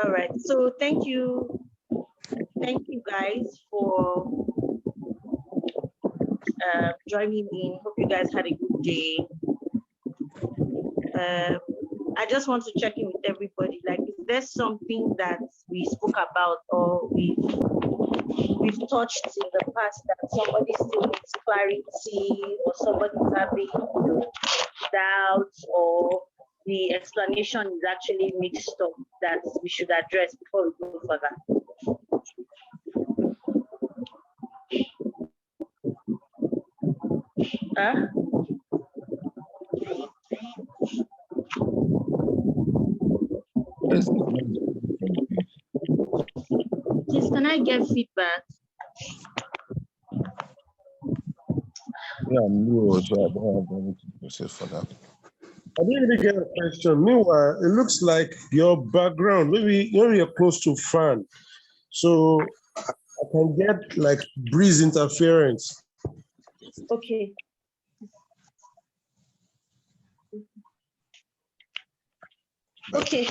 All right, so thank you guys for joining in. Hope you guys had a good day. I just want to check in with everybody. Like, if there's something that we spoke about or we've touched in the past that somebody still needs clarity, or somebody's having doubts, or the explanation is actually mixed up, that we should address before we go further. Please, can I get feedback? Yeah, no, so I don't have anything to say for that. I didn't really get a question. Meanwhile, it looks like your background, maybe you're close to fan, so I can get like breeze interference. Okay. Okay,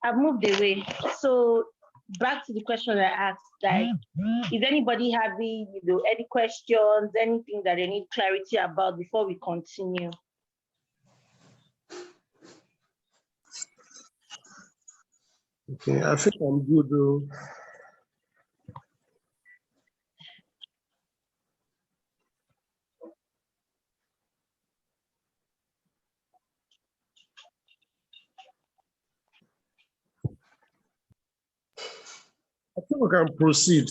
I've moved away. So back to the question I asked, like, is anybody having, any questions, anything that they need clarity about before we continue? Okay, I think I'm good though. I think we can proceed.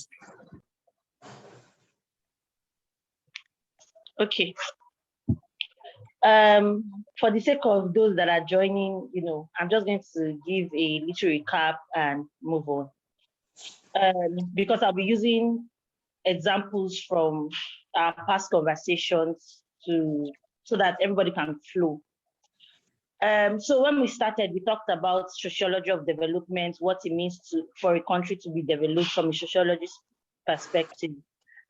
Okay. For the sake of those that are joining, I'm just going to give a little recap and move on. Because I'll be using examples from our past conversations so that everybody can flow. So when we started, we talked about sociology of development, what it means for a country to be developed from a sociologist perspective.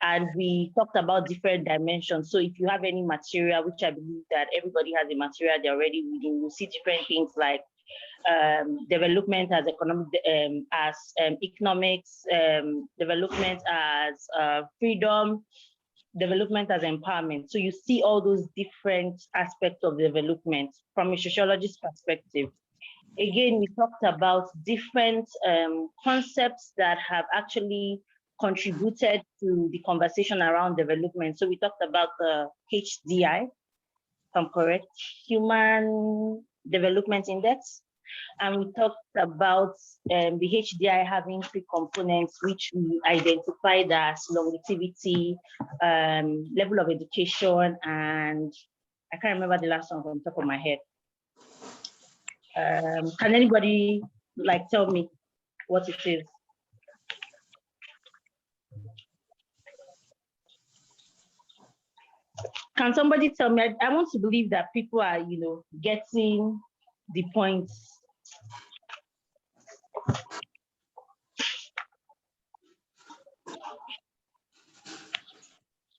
And we talked about different dimensions. So if you have any material, which I believe that everybody has a material they're already reading, you'll see different things like development as economics, development as freedom, development as empowerment. So you see all those different aspects of development from a sociologist perspective. Again, we talked about different concepts that have actually contributed to the conversation around development. So we talked about the HDI, if I'm correct, Human Development Index. And we talked about the HDI having three components, which we identified as longevity, level of education, and I can't remember the last one from the top of my head. Can anybody tell me what it is? Can somebody tell me? I want to believe that people are, getting the points.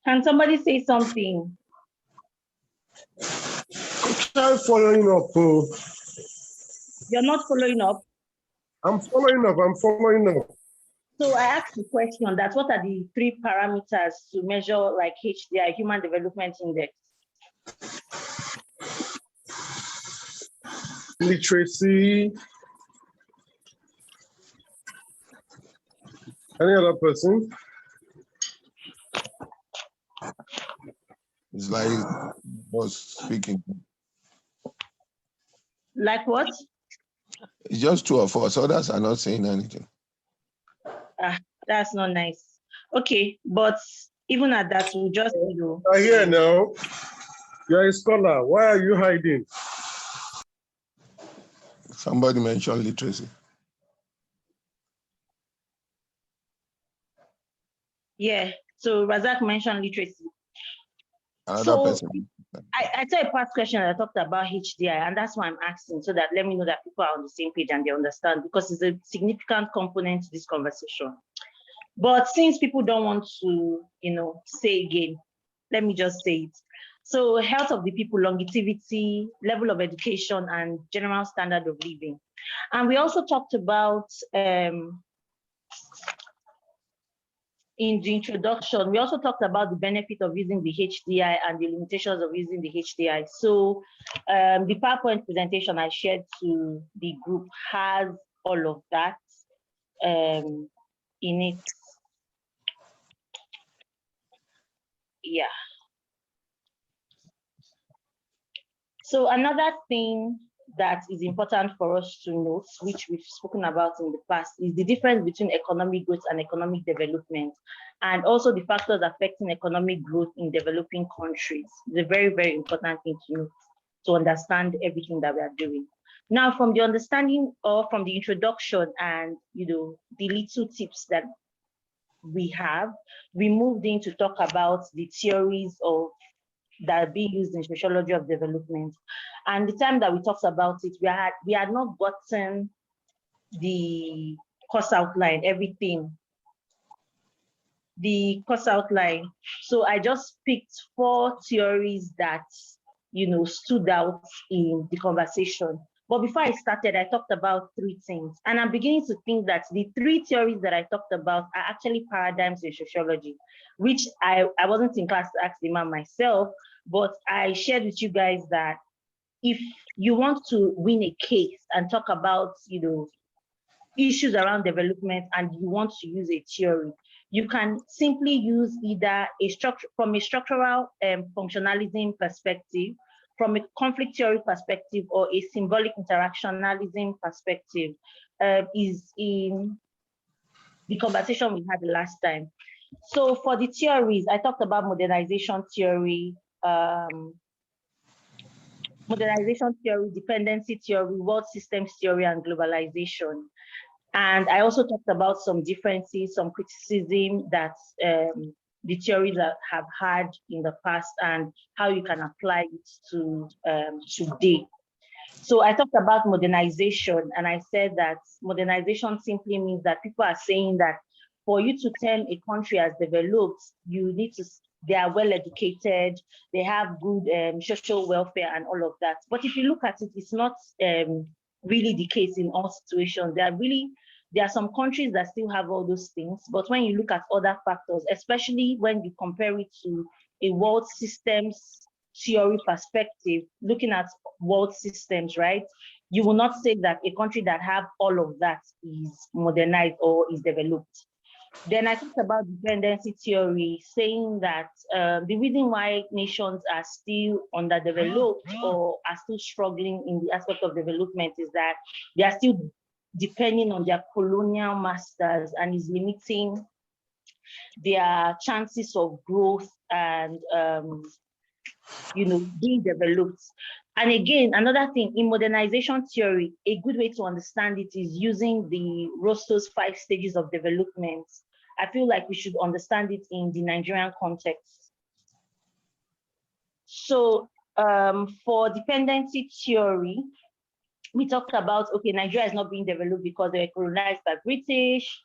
Can somebody say something? I'm trying following up. You're not following up? I'm following up. So I asked the question that what are the three parameters to measure like HDI, Human Development Index? Literacy. Any other person? It's like was speaking. Like what? It's just two of us. Others are not saying anything. That's not nice. Okay, but even at that, we just I hear now. You're a scholar. Why are you hiding? Somebody mentioned literacy. Yeah, so Razak mentioned literacy. Another person. I saw a past question that I talked about HDI, and that's why I'm asking, so that let me know that people are on the same page and they understand, because it's a significant component to this conversation. But since people don't want to, say again, let me just say it. So health of the people, longevity, level of education, and general standard of living. And we also talked about, in the introduction, we also talked about the benefit of using the HDI and the limitations of using the HDI. So the PowerPoint presentation I shared to the group has all of that in it. Yeah. So another thing that is important for us to note, which we've spoken about in the past, is the difference between economic growth and economic development, and also the factors affecting economic growth in developing countries. It's a very, very important thing to note, to understand everything that we are doing. Now, from the understanding or from the introduction and the little tips that we have, we moved in to talk about the theories of that are being used in sociology of development. And the time that we talked about it, we had not gotten the course outline, everything, the course outline. So I just picked 4 theories that stood out in the conversation. But before I started, I talked about 3 things. And I'm beginning to think that the 3 theories that I talked about are actually paradigms in sociology, which I wasn't in class to ask the man myself, but I shared with you guys that if you want to win a case and talk about, issues around development and you want to use a theory, you can simply use either from a structural functionalism perspective, from a conflict theory perspective, or a symbolic interactionalism perspective, is in the conversation we had the last time. So for the theories, I talked about modernization theory, dependency theory, world systems theory, and globalization. And I also talked about some differences, some criticism that the theories have had in the past and how you can apply it to today. So I talked about modernization, and I said that modernization simply means that people are saying that for you to term a country as developed, they are well educated, they have good social welfare and all of that. But if you look at it, it's not really the case in all situations. There are some countries that still have all those things, but when you look at other factors, especially when you compare it to a world systems theory perspective, looking at world systems, right? You will not say that a country that have all of that is modernized or is developed. Then I talked about dependency theory, saying that the reason why nations are still underdeveloped or are still struggling in the aspect of development is that they are still depending on their colonial masters and is limiting their chances of growth and being developed. And again, another thing in modernization theory, a good way to understand it is using the Rostow's 5 stages of development. I feel like we should understand it in the Nigerian context. So for dependency theory, we talked about, okay, Nigeria is not being developed because they were colonized by British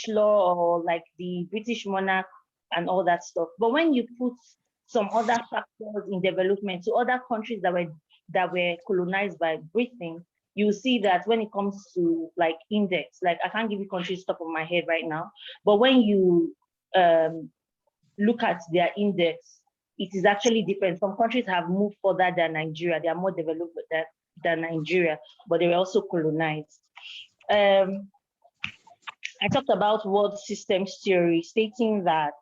law, or like the British monarch and all that stuff. But when you put some other factors in development to other countries that were colonized by Britain, you see that when it comes to like index, like I can't give you countries top of my head right now, but when you look at their index, it is actually different. Some countries have moved further than Nigeria. They are more developed than Nigeria, but they were also colonized. I talked about world systems theory, stating that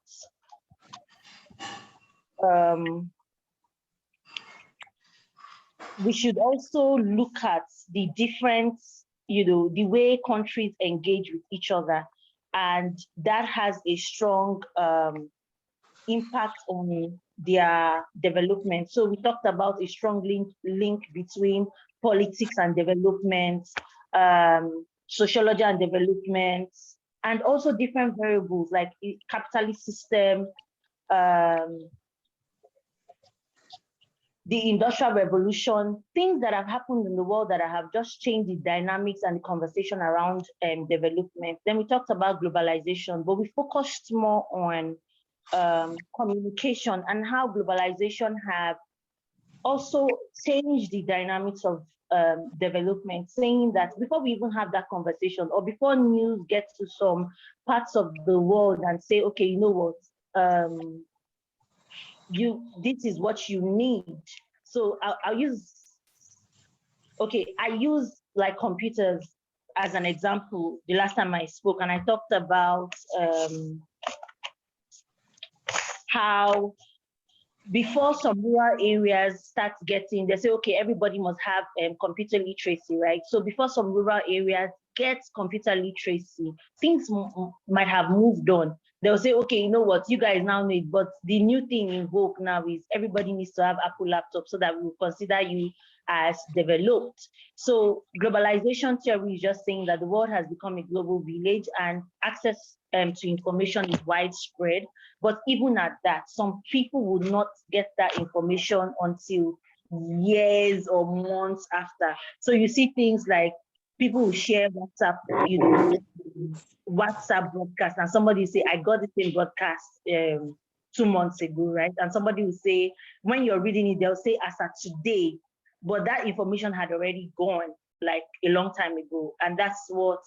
we should also look at the different, the way countries engage with each other, and that has a strong impact on their development. So we talked about a strong link between politics and development, sociology and development, and also different variables like capitalist system, the Industrial Revolution, things that have happened in the world that have just changed the dynamics and the conversation around development. Then we talked about globalization, but we focused more on communication and how globalization have also changed the dynamics of development, saying that before we even have that conversation, or before news gets to some parts of the world and say, okay, you know what, this is what you need. So I'll use, okay, I use like computers as an example the last time I spoke, and I talked about how before some rural areas start getting, they say, okay, everybody must have computer literacy, right? So before some rural areas get computer literacy, things might have moved on. They'll say, okay, you know what, you guys now need, but the new thing in vogue now is everybody needs to have Apple laptops so that we'll consider you as developed. So globalization theory is just saying that the world has become a global village and access to information is widespread. But even at that, some people would not get that information until years or months after. So you see things like people will share WhatsApp, WhatsApp broadcast, and somebody say, I got the same broadcast 2 months ago, right? And somebody will say, when you're reading it, they'll say as at today, but that information had already gone like a long time ago. And that's what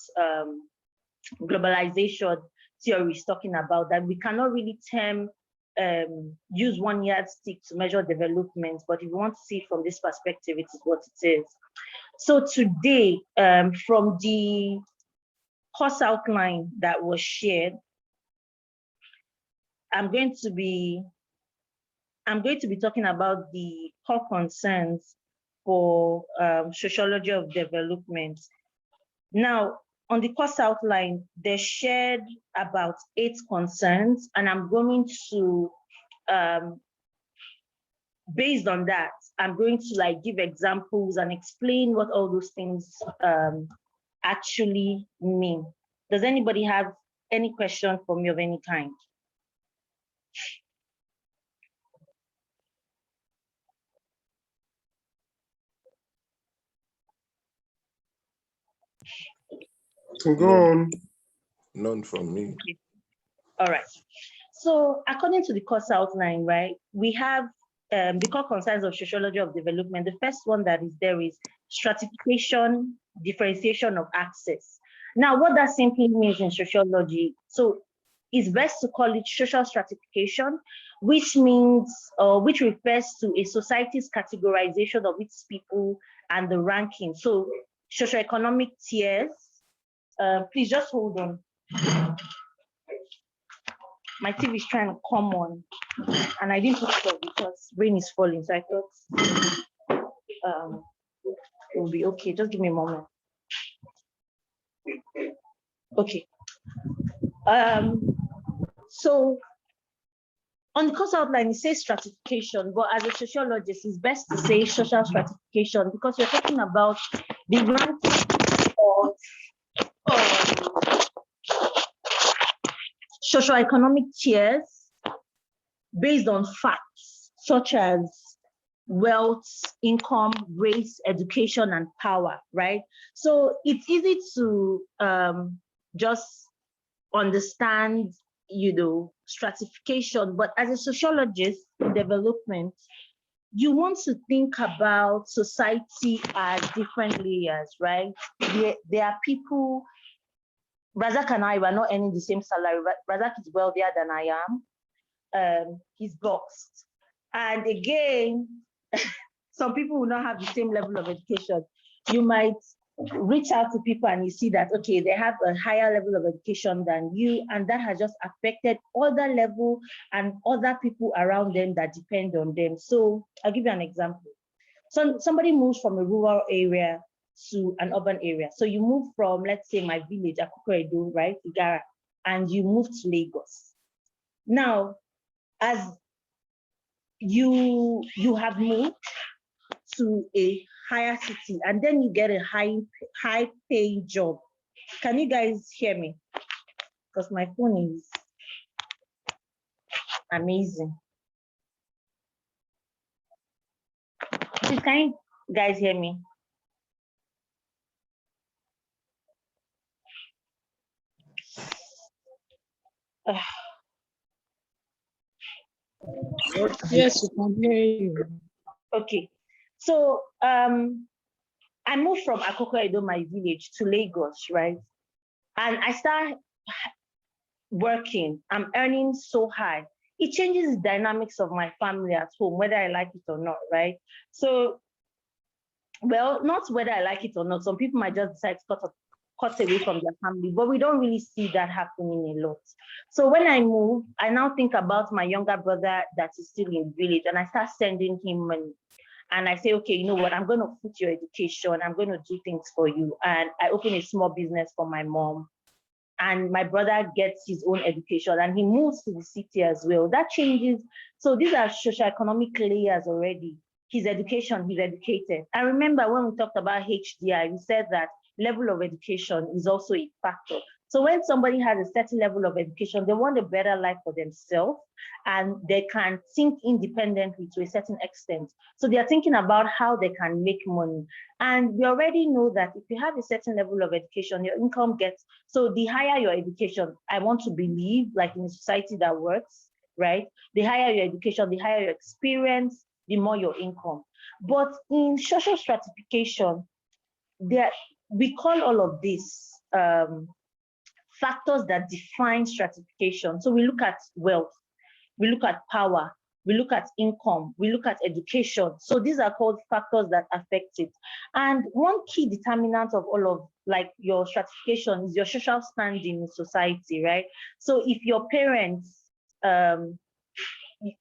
globalization theory is talking about, that we cannot really use one yardstick to measure development, but if you want to see it from this perspective, it is what it is. So today, from the course outline that was shared, I'm going to be talking about the core concerns for sociology of development. Now, on the course outline, they shared about 8 concerns, and I'm going to, based on that, I'm going to like give examples and explain what all those things actually mean. Does anybody have any question for me of any kind? Go on. None from me. Okay. All right. So according to the course outline, right, we have the core concerns of sociology of development. The first one that is there is stratification, differentiation of access. Now, what that simply means in sociology, so it's best to call it social stratification, which means, which refers to a society's categorization of its people and the ranking. So socioeconomic tiers. Please just hold on. My TV is trying to come on, and I didn't put it up because rain is falling. So I thought it will be okay. Just give me a moment. Okay. So on the course outline, it says stratification, but as a sociologist, it's best to say social stratification because we're talking about the ranking of socioeconomic tiers based on facts such as wealth, income, race, education, and power, right? So it's easy to just understand, stratification, but as a sociologist in development, you want to think about society as different layers, right? There are people, Razak and I were not earning the same salary. Razak is wealthier than I am. He's boxed. And again, some people will not have the same level of education. You might reach out to people and you see that, okay, they have a higher level of education than you, and that has just affected other level and other people around them that depend on them. So I'll give you an example. So somebody moves from a rural area to an urban area. So you move from, let's say, my village, Akukoedo, right, Igara, and you move to Lagos. Now, as you have moved to a higher city, and then you get a high paying job. Can you guys hear me? Because my phone is amazing. Please, can you guys hear me? Yes, we can hear you. Okay. So I moved from Akoko Edo, my village, to Lagos, right? And I start working. I'm earning so high. It changes the dynamics of my family at home, whether I like it or not, right? So, well, not whether I like it or not. Some people might just decide to cut away from their family, but we don't really see that happening a lot. So when I move, I now think about my younger brother that is still in the village, and I start sending him money. And I say, okay, you know what, I'm going to put your education, I'm going to do things for you. And I open a small business for my mom. And my brother gets his own education and he moves to the city as well. That changes. So these are socioeconomic layers already. His education, he's educated. I remember when we talked about HDI, we said that level of education is also a factor. So when somebody has a certain level of education, they want a better life for themselves and they can think independently to a certain extent. So they are thinking about how they can make money. And we already know that if you have a certain level of education, your income gets, so the higher your education, I want to believe, like in a society that works, right? The higher your education, the higher your experience, the more your income. But in social stratification, we call all of this factors that define stratification. So we look at wealth, we look at power, we look at income, we look at education. So these are called factors that affect it. And one key determinant of all of like your stratification is your social standing in society, right? So if your parents are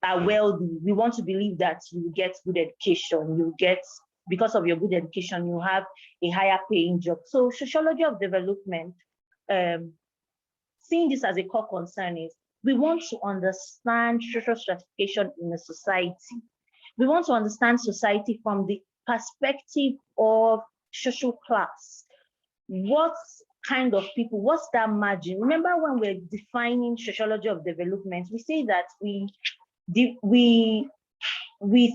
wealthy, we want to believe that you get good education, you get, because of your good education, you have a higher paying job. So sociology of development, seeing this as a core concern is we want to understand social stratification in a society. We want to understand society from the perspective of social class. What kind of people, what's that margin? Remember when we're defining sociology of development, we say that we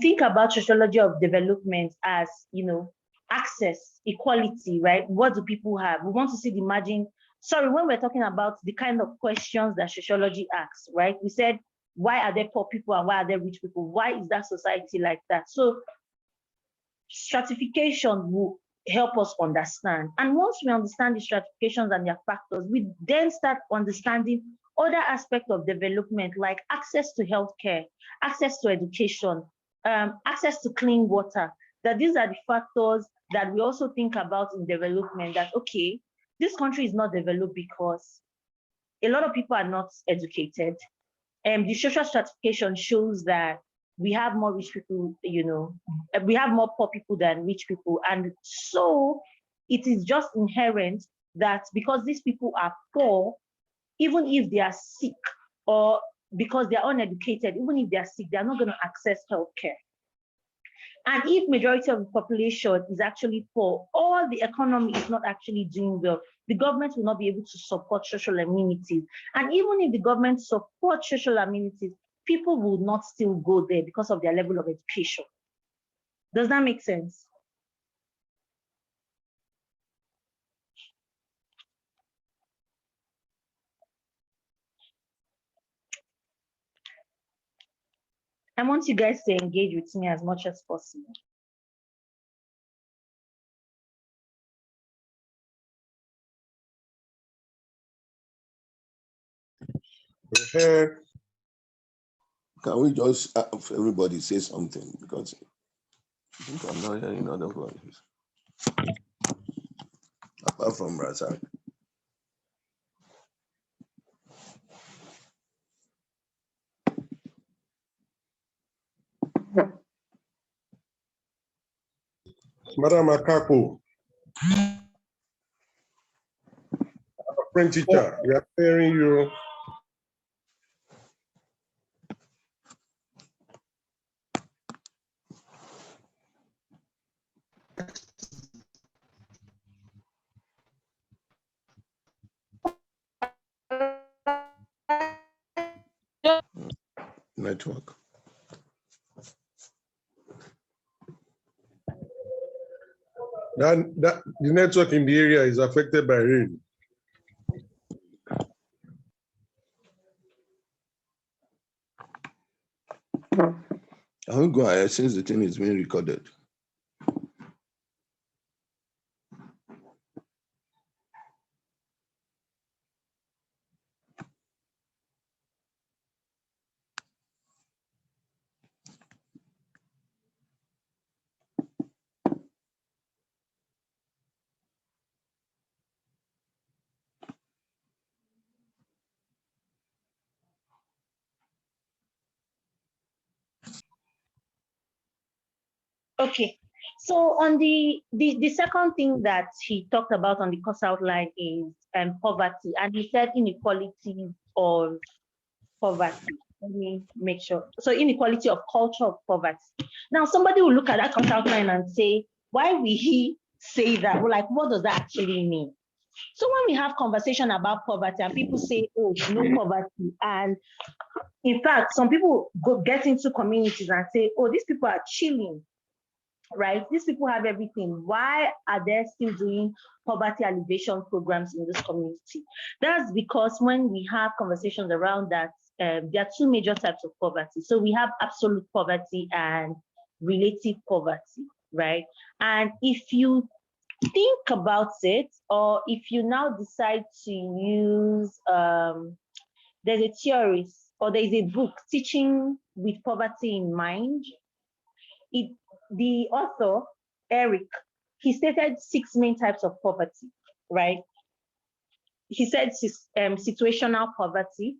think about sociology of development as, you know, access, equality, right? What do people have? We want to see the margin. Sorry, when we're talking about the kind of questions that sociology asks, right? We said, why are there poor people and why are there rich people? Why is that society like that? So stratification will help us understand. And once we understand the stratifications and their factors, we then start understanding other aspects of development, like access to healthcare, access to education, access to clean water, that these are the factors that we also think about in development, that, okay, this country is not developed because a lot of people are not educated. And the social stratification shows that we have more rich people, you know, we have more poor people than rich people. And so it is just inherent that because these people are poor, even if they are sick or because they are uneducated, even if they are sick, they are not going to access healthcare. And if majority of the population is actually poor, or the economy is not actually doing well, the government will not be able to support social amenities. And even if the government supports social amenities, people will not still go there because of their level of education. Does that make sense? I want you guys to engage with me as much as possible. Can we just have everybody say something? Because I think I'm not hearing other voices. Apart from Razak. Madam Akako, French teacher, we are hearing you. Network. That the network in the area is affected by rain. Can we go ahead since the thing is being recorded? Okay. So on the second thing that he talked about on the course outline is poverty, and he said inequality of poverty. Let me make sure. So inequality of culture of poverty. Now somebody will look at that course outline and say, why will he say that? Well, like, what does that actually mean? So when we have conversation about poverty and people say, oh, no poverty, and in fact, some people get into communities and say, oh, these people are chilling, right? These people have everything. Why are they still doing poverty alleviation programs in this community? That's because when we have conversations around that, there are two major types of poverty. So we have absolute poverty and relative poverty, right? And if you think about it, or if you now decide to use, there's a theorist or there's a book, Teaching with Poverty in Mind. The author, Eric, he stated 6 main types of poverty, right? He said situational poverty,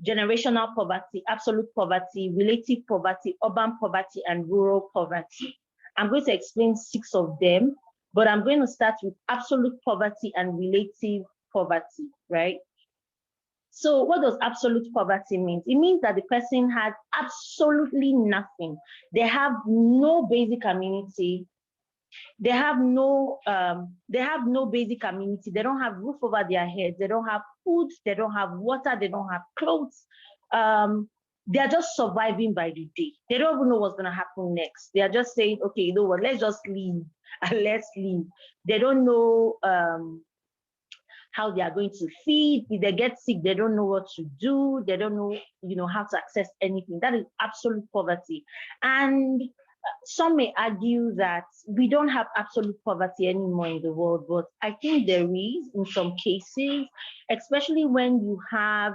generational poverty, absolute poverty, relative poverty, urban poverty, and rural poverty. I'm going to explain 6 of them, but I'm going to start with absolute poverty and relative poverty, right? So what does absolute poverty mean? It means that the person has absolutely nothing. They have no basic amenity. They have no basic amenity. They don't have roof over their heads. They don't have food. They don't have water. They don't have clothes. They are just surviving by the day. They don't even know what's going to happen next. They are just saying, okay, you know what, let's just leave and let's leave. They don't know how they are going to feed. If they get sick, they don't know what to do. They don't know, how to access anything. That is absolute poverty. And some may argue that we don't have absolute poverty anymore in the world, but I think there is in some cases, especially when you have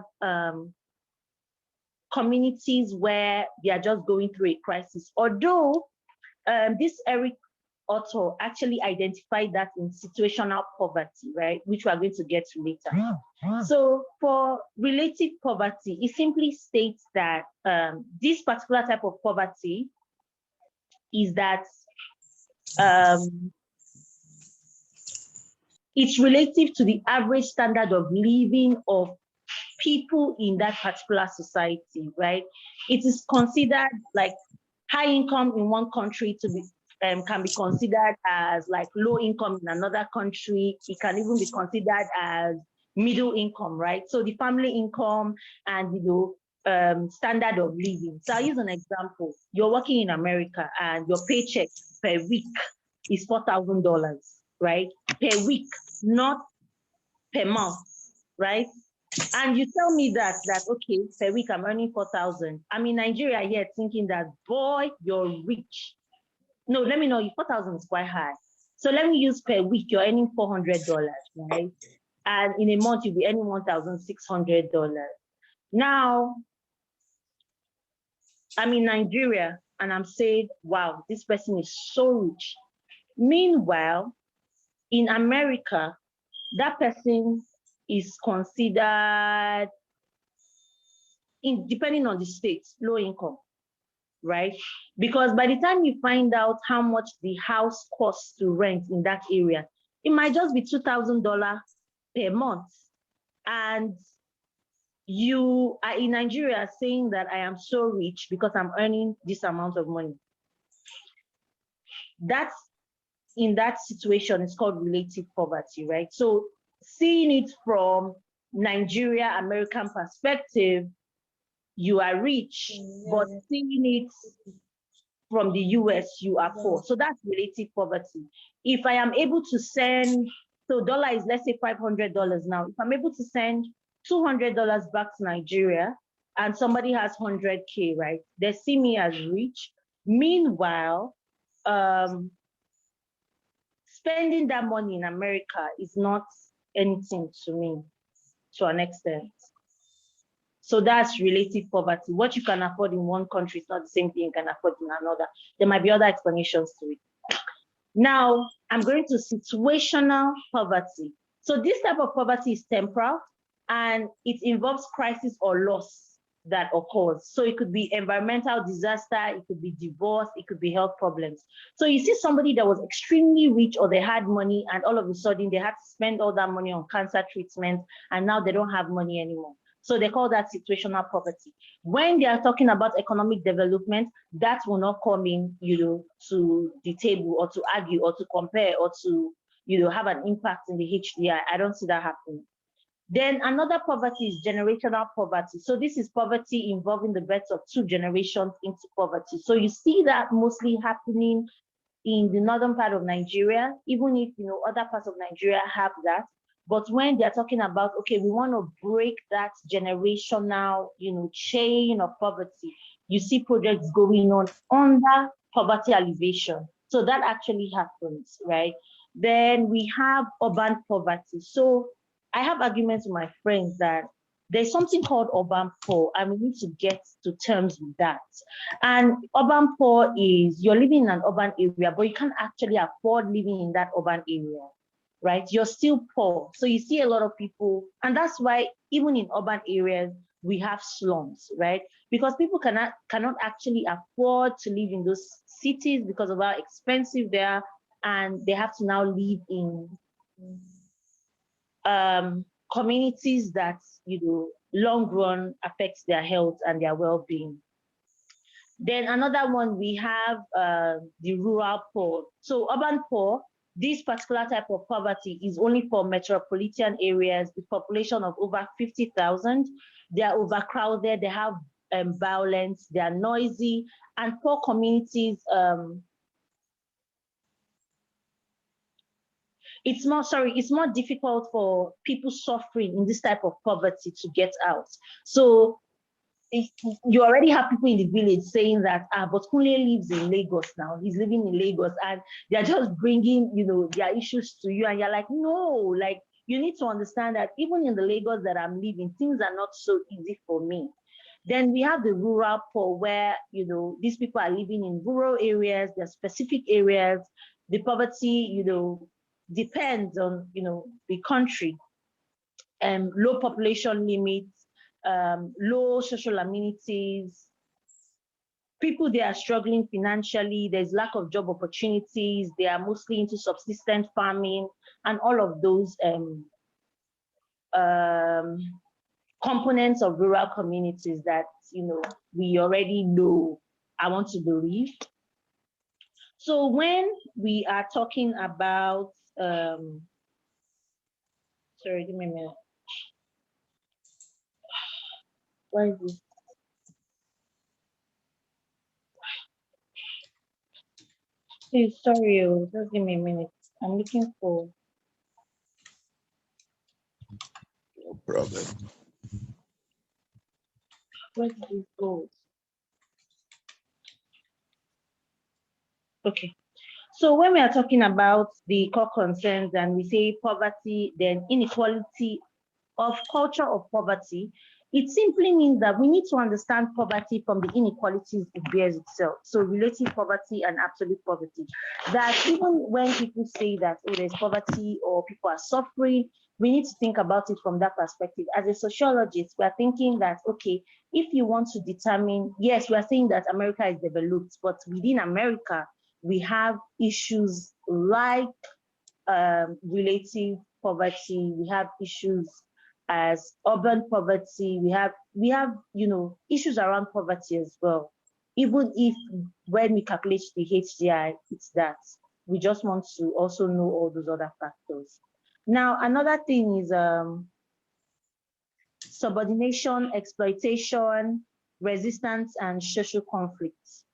communities where they are just going through a crisis. Although this Eric author actually identified that in situational poverty, right, which we are going to get to later. So for relative poverty, it simply states that this particular type of poverty is that it's relative to the average standard of living of people in that particular society, right? It is considered like high income in one country to be can be considered as like low income in another country. It can even be considered as middle income, right? So the family income and standard of living. So I'll use an example. You're working in America and your paycheck per week is $4,000, right? Per week, not per month, right? And you tell me that okay, per week I'm earning 4,000. I'm in Nigeria here thinking that, boy, you're rich. No, let me know, 4,000 is quite high. So let me use per week, you're earning $400, right? And in a month, you'll be earning $1,600. Now, I'm in Nigeria and I'm saying, wow, this person is so rich. Meanwhile, in America, that person is considered, depending on the state, low income, right? Because by the time you find out how much the house costs to rent in that area, it might just be $2,000 per month. And you are in Nigeria saying that I am so rich because I'm earning this amount of money. That's, in that situation, it's called relative poverty, right? So seeing it from Nigeria, American perspective, you are rich, but seeing it from the US, you are poor. So that's relative poverty. If I am able to send, so dollar is, let's say $500 now. If I'm able to send $200 back to Nigeria and somebody has 100K, right? They see me as rich. Meanwhile, spending that money in America is not anything to me, to an extent. So that's relative poverty. What you can afford in one country is not the same thing you can afford in another. There might be other explanations to it. Now, I'm going to situational poverty. So this type of poverty is temporal, and it involves crisis or loss that occurs. So it could be environmental disaster, it could be divorce, it could be health problems. So you see somebody that was extremely rich, or they had money, and all of a sudden they had to spend all that money on cancer treatment, and now they don't have money anymore. So they call that situational poverty. When they are talking about economic development, that will not come in, to the table, or to argue, or to compare, or to, have an impact in the HDI. I don't see that happening. Then another poverty is generational poverty. So this is poverty involving the birth of 2 generations into poverty. So you see that mostly happening in the northern part of Nigeria, even if, other parts of Nigeria have that. But when they're talking about, okay, we want to break that generational, chain of poverty, you see projects going on under poverty alleviation. So that actually happens, right? Then we have urban poverty. So I have arguments with my friends that there's something called urban poor, and we need to get to terms with that. And urban poor is you're living in an urban area, but you can't actually afford living in that urban area, right? You're still poor. So you see a lot of people, and that's why even in urban areas, we have slums, right? Because people cannot actually afford to live in those cities because of how expensive they are, and they have to now live in communities that, long run affects their health and their well-being. Then another one, we have the rural poor. So urban poor, this particular type of poverty is only for metropolitan areas with population of over 50,000. They are overcrowded, they have violence, they are noisy, and poor communities, it's more difficult for people suffering in this type of poverty to get out. So you already have people in the village saying that, but Kunle lives in Lagos now. He's living in Lagos, and they're just bringing, their issues to you, and you're like, no, like, you need to understand that even in the Lagos that I'm living, things are not so easy for me. Then we have the rural poor, where, these people are living in rural areas, there are specific areas. The poverty, depends on, the country, low population limits, low social amenities. People, they are struggling financially. There's lack of job opportunities. They are mostly into subsistence farming and all of those components of rural communities that, we already know, I want to believe. So when we are talking about, sorry, give me a minute. Why is this? Please, sorry, just give me a minute. I'm looking for. No problem. Where did this go? Okay. So when we are talking about the core concerns and we say poverty, then inequality of culture of poverty, it simply means that we need to understand poverty from the inequalities it bears itself. So relative poverty and absolute poverty. That even when people say that, oh, there's poverty or people are suffering, we need to think about it from that perspective. As a sociologist, we are thinking that, okay, if you want to determine, yes, we are saying that America is developed, but within America, we have issues like relative poverty, we have issues as urban poverty, we have issues around poverty as well. Even if when we calculate the HDI, it's that we just want to also know all those other factors. Now, another thing is subordination, exploitation, resistance, and social conflicts.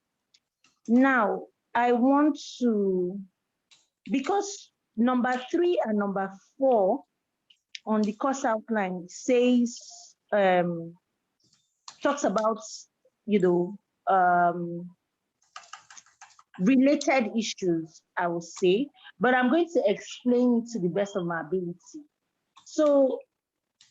Now, I want to, because number 3 and number 4 on the course outline says, talks about, related issues, I would say, but I'm going to explain it to the best of my ability. So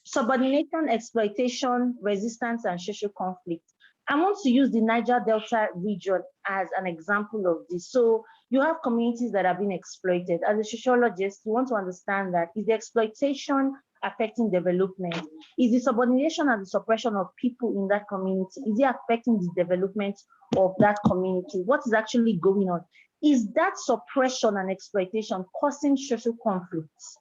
subordination, exploitation, resistance, and social conflict. I want to use the Niger Delta region as an example of this. So you have communities that have been exploited. As a sociologist, you want to understand that is the exploitation affecting development? Is the subordination and the suppression of people in that community, is it affecting the development of that community? What is actually going on? Is that suppression and exploitation causing social conflicts?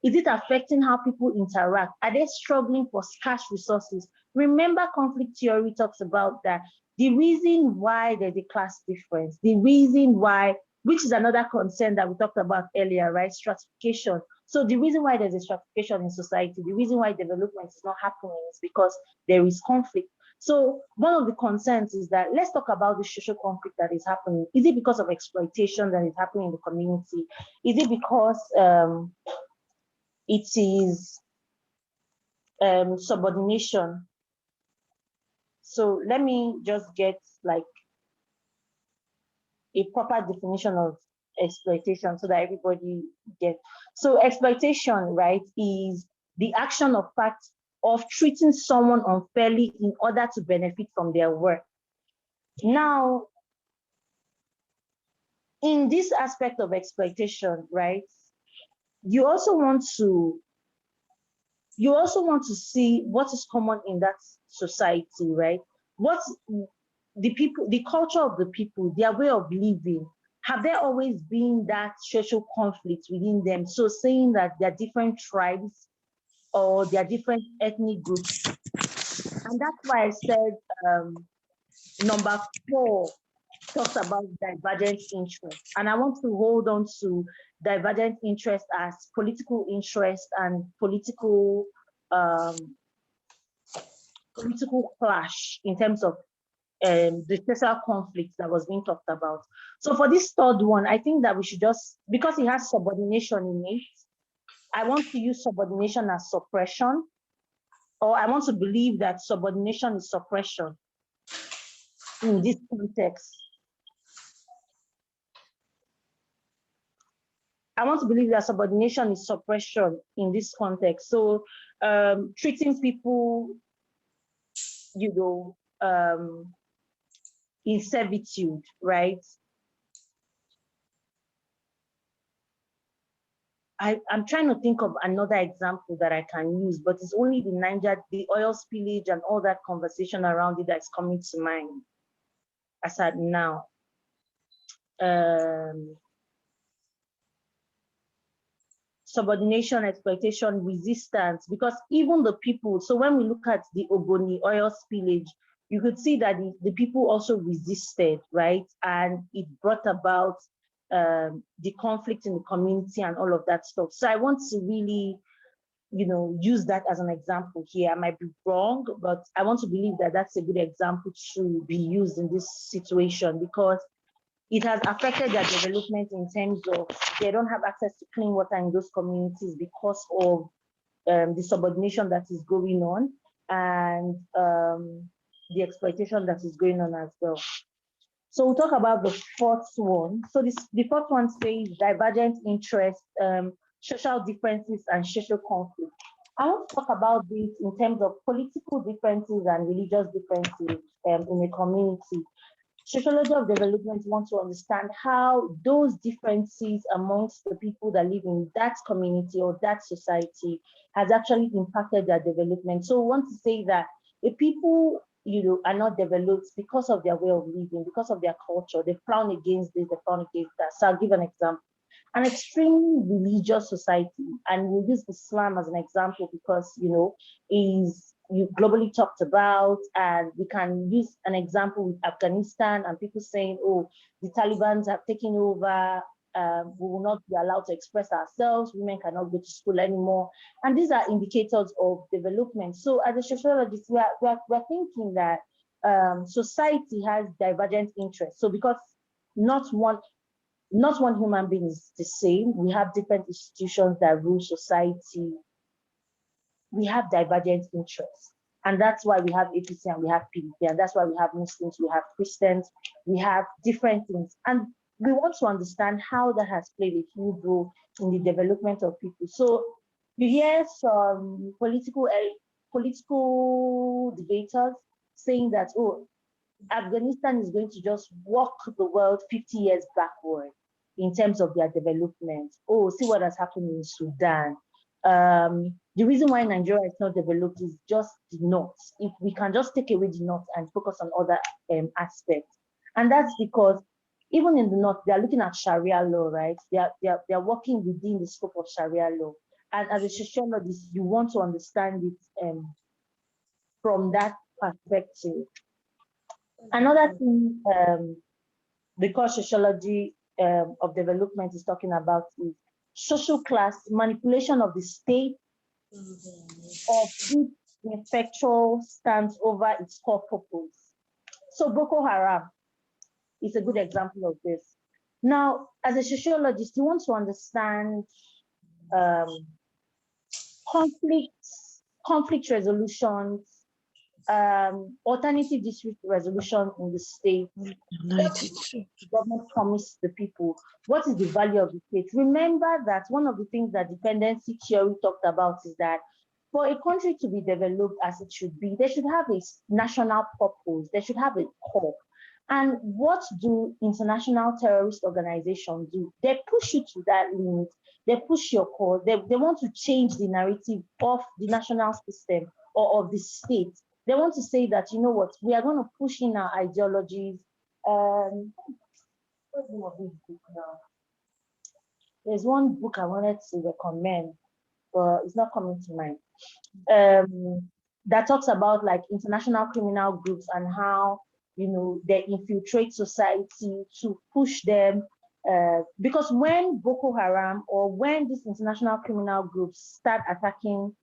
Is it affecting how people interact? Are they struggling for scarce resources? Remember, conflict theory talks about that. The reason why there's a class difference, the reason why, which is another concern that we talked about earlier, right? Stratification. So the reason why there's a stratification in society, the reason why development is not happening is because there is conflict. So one of the concerns is that let's talk about the social conflict that is happening. Is it because of exploitation that is happening in the community? Is it because it is subordination? So let me just get like a proper definition of exploitation so that everybody gets. So exploitation, right, is the action of fact of treating someone unfairly in order to benefit from their work. Now, in this aspect of exploitation, right, you also want to see what is common in that society, right? What the people, the culture of the people, their way of living, have there always been that social conflict within them? So saying that there are different tribes or there are different ethnic groups. And that's why I said number 4 talks about divergent interest. And I want to hold on to divergent interest as political interest and political clash in terms of the social conflict that was being talked about. So for this third one, I think that we should just, because it has subordination in it, I want to use subordination as suppression, or I want to believe that subordination is suppression in this context. I want to believe that subordination is suppression in this context. So treating people, you know, in servitude, right? I'm trying to think of another example that I can use, but it's only the Niger, the oil spillage and all that conversation around it that's coming to mind as at now. Subordination, exploitation, resistance, because even the people, so when we look at the Ogoni oil spillage, you could see that the people also resisted, right? And it brought about the conflict in the community and all of that stuff. So I want to really, use that as an example here. I might be wrong, but I want to believe that that's a good example to be used in this situation, because it has affected their development in terms of they don't have access to clean water in those communities because of the subordination that is going on and the exploitation that is going on as well. So we'll talk about the fourth one. So the fourth one says divergent interest, social differences, and social conflict. I want to talk about this in terms of political differences and religious differences in a community. Sociology of development wants to understand how those differences amongst the people that live in that community or that society has actually impacted their development. So we want to say that if people, are not developed because of their way of living, because of their culture, they frown against this, they frown against that. So I'll give an example. An extremely religious society, and we'll use Islam as an example because, is you globally talked about, and we can use an example with Afghanistan and people saying, oh, the Taliban have taken over, we will not be allowed to express ourselves, women cannot go to school anymore. And these are indicators of development. So as a sociologist, we're thinking that society has divergent interests. So because not one human being is the same, we have different institutions that rule society, we have divergent interests. And that's why we have APC and we have PDP, and that's why we have Muslims, we have Christians, we have different things. And we want to understand how that has played a huge role in the development of people. So you hear some political debaters saying that, oh, Afghanistan is going to just walk the world 50 years backward in terms of their development. Oh, see what has happened in Sudan. The reason why Nigeria is not developed is just the north. If we can just take away the north and focus on other aspects. And that's because even in the north, they're looking at Sharia law, right? They're working within the scope of Sharia law. And as a sociologist, you want to understand it from that perspective. Another thing because sociology of development is talking about is social class, manipulation of the state of its effectual stance over its core purpose. So Boko Haram is a good example of this. Now, as a sociologist, you want to understand conflict resolutions, alternative dispute resolution in the state. What the government promised the people? What is the value of the state? Remember that one of the things that dependency theory talked about is that for a country to be developed as it should be, they should have a national purpose. They should have a core. And what do international terrorist organizations do? They push you to that limit. They push your core. They want to change the narrative of the national system or of the state. They want to say that, you know what, we are going to push in our ideologies. What's the name of this book now? There's one book I wanted to recommend, but it's not coming to mind. That talks about like international criminal groups and how, you know, they infiltrate society to push them. Because when Boko Haram or when these international criminal groups start attacking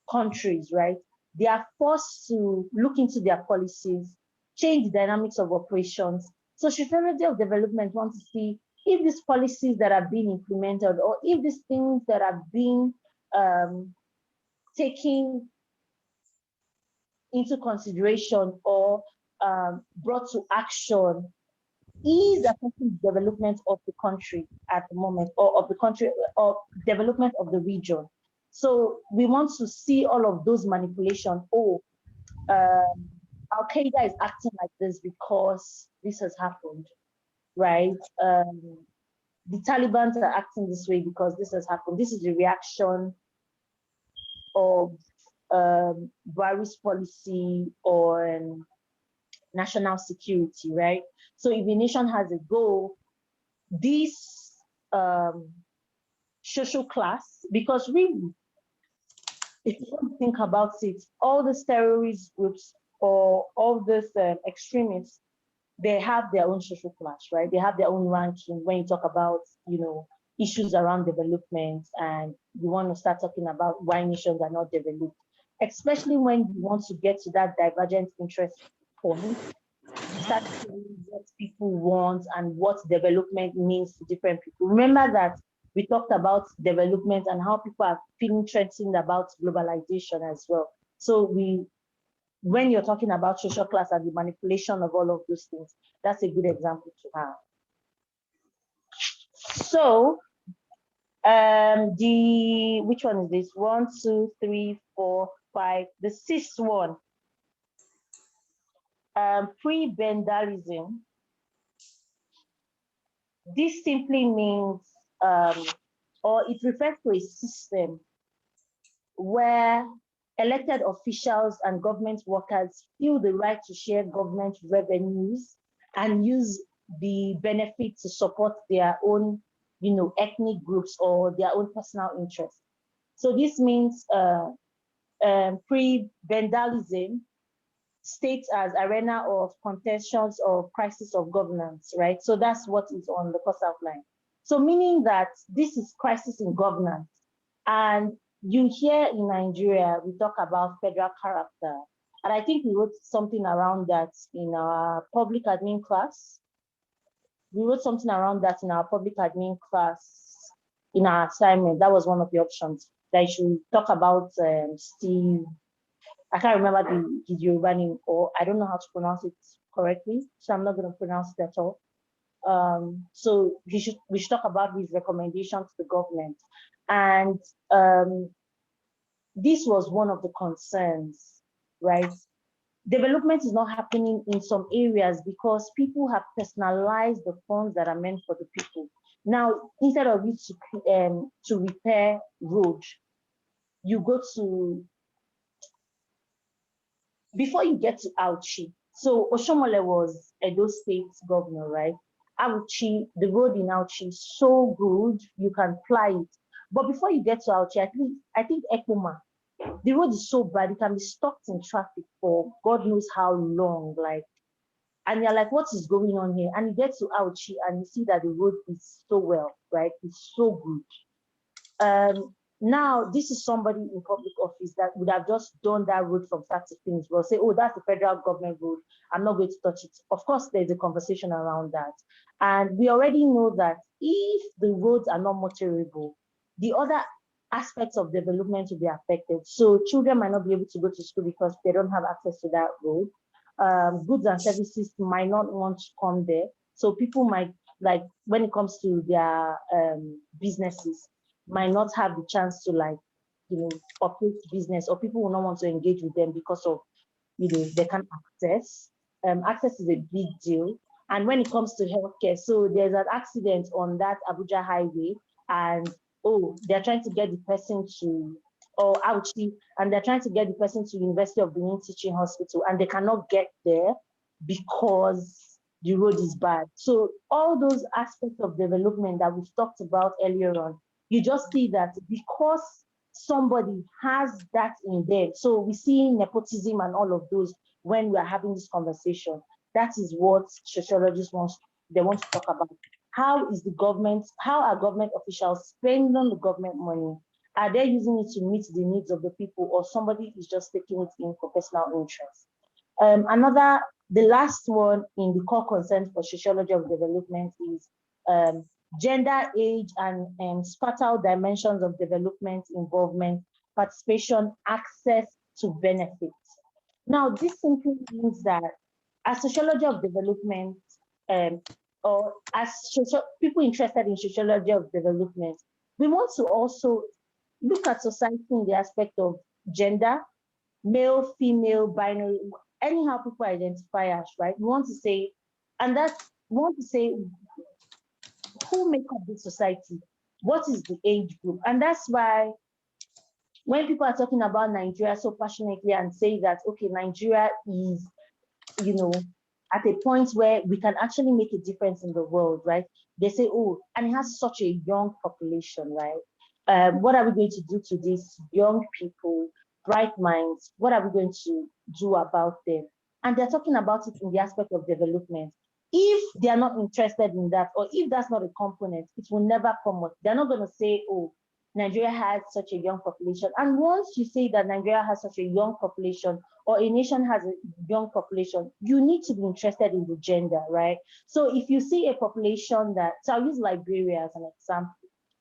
countries, right, they are forced to look into their policies, change the dynamics of operations. So sociology of development wants to see if these policies that are being implemented or if these things that are being taken into consideration or brought to action is affecting the development of the country at the moment, or of the country, or development of the region. So we want to see all of those manipulations. Oh, Al Qaeda is acting like this because this has happened, right? The Taliban are acting this way because this has happened. This is the reaction of Buhari's policy on national security, right? So if a nation has a goal, this social class, because really, if you don't think about it, all these terrorist groups or all these extremists, they have their own social class, right? They have their own ranking when you talk about, you know, issues around development and you want to start talking about why nations are not developed, especially when you want to get to that divergent interest point, start seeing what people want and what development means to different people. Remember that we talked about development and how people are feeling threatened about globalization as well. So when you're talking about social class and the manipulation of all of those things, that's a good example to have. So which one is this? 1, 2, 3, 4, 5. The sixth one, pre-Bendalism. This simply means, or it refers to a system where elected officials and government workers feel the right to share government revenues and use the benefit to support their own, you know, ethnic groups or their own personal interests. So this means pre-Bendalism states as arena of contentions of crisis of governance, right? So that's what is on the course outline. So meaning that this is crisis in governance. And you hear in Nigeria, we talk about federal character. And I think we wrote something around that in our public admin class. We wrote something around that in our public admin class in our assignment. That was one of the options that you should talk about Steve. I can't remember his Yoruba name, or I don't know how to pronounce it correctly, so I'm not going to pronounce it at all. So we should talk about his recommendation to the government, and this was one of the concerns, right? Development is not happening in some areas because people have personalized the funds that are meant for the people. Now, instead of you to repair road, you go to, before you get to Auchi. So Oshomole was Edo State governor, right? Auchi, the road in Auchi is so good, you can fly it. But before you get to Auchi, I think Ekuma, the road is so bad, it can be stuck in traffic for God knows how long, like, and you're like, what is going on here? And you get to Auchi and you see that the road is so well, right? It's so good. Now, this is somebody in public office that would have just done that road from start to finish. Well, say, oh, that's the federal government road, I'm not going to touch it. Of course, there's a conversation around that. And we already know that if the roads are not motorable, the other aspects of development will be affected. So children might not be able to go to school because they don't have access to that road. Goods and services might not want to come there. So people might, like, when it comes to their businesses, might not have the chance to, like, operate business, or people will not want to engage with them because of, they can't access. Access is a big deal. And when it comes to healthcare, so there's an accident on that Abuja highway, and they're trying to get the person to, or Auchi, and they're trying to get the person to University of Benin Teaching Hospital, and they cannot get there because the road is bad. So all those aspects of development that we've talked about earlier on, you just see that because somebody has that in there. So we see nepotism and all of those when we are having this conversation. That is what sociologists want to talk about. How are government officials spending the government money? Are they using it to meet the needs of the people, or somebody is just taking it in for personal interest? The last one in the core concerns for sociology of development is gender, age, and spatial dimensions of development, involvement, participation, access to benefits. Now, this simply means that as sociology of development, or as people interested in sociology of development, we want to also look at society in the aspect of gender, male, female, binary, anyhow people identify as, right? We want to say who make up this society? What is the age group? And that's why when people are talking about Nigeria so passionately and say that, okay, Nigeria is, at a point where we can actually make a difference in the world, right? They say, oh, and it has such a young population, right? What are we going to do to these young people, bright minds? What are we going to do about them? And they're talking about it in the aspect of development. If they are not interested in that, or if that's not a component, it will never come up. They're not going to say, oh, Nigeria has such a young population. And once you say that Nigeria has such a young population, or a nation has a young population, you need to be interested in the gender, right? So if you see a population so I'll use Liberia as an example.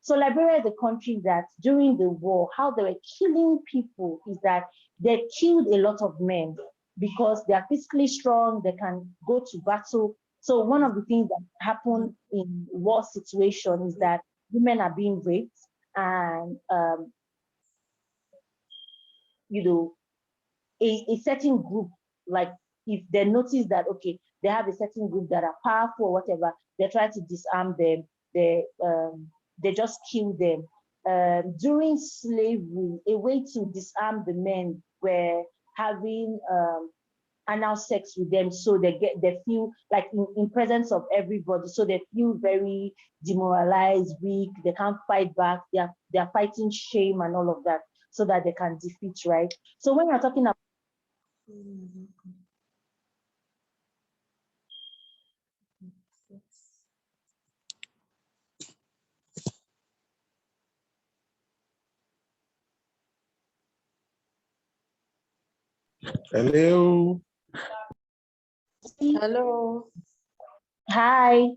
So Liberia is a country that during the war, how they were killing people is that they killed a lot of men because they are physically strong, they can go to battle. So one of the things that happen in war situation is that women are being raped, and a certain group, like if they notice that, okay, they have a certain group that are powerful or whatever, they try to disarm them, they just kill them. During slavery, a way to disarm the men were having anal sex with them, so they feel like in presence of everybody, so they feel very demoralized, weak, they can't fight back, they're fighting shame and all of that, so that they can defeat, right? So when you're talking about Hello. Hello. hi,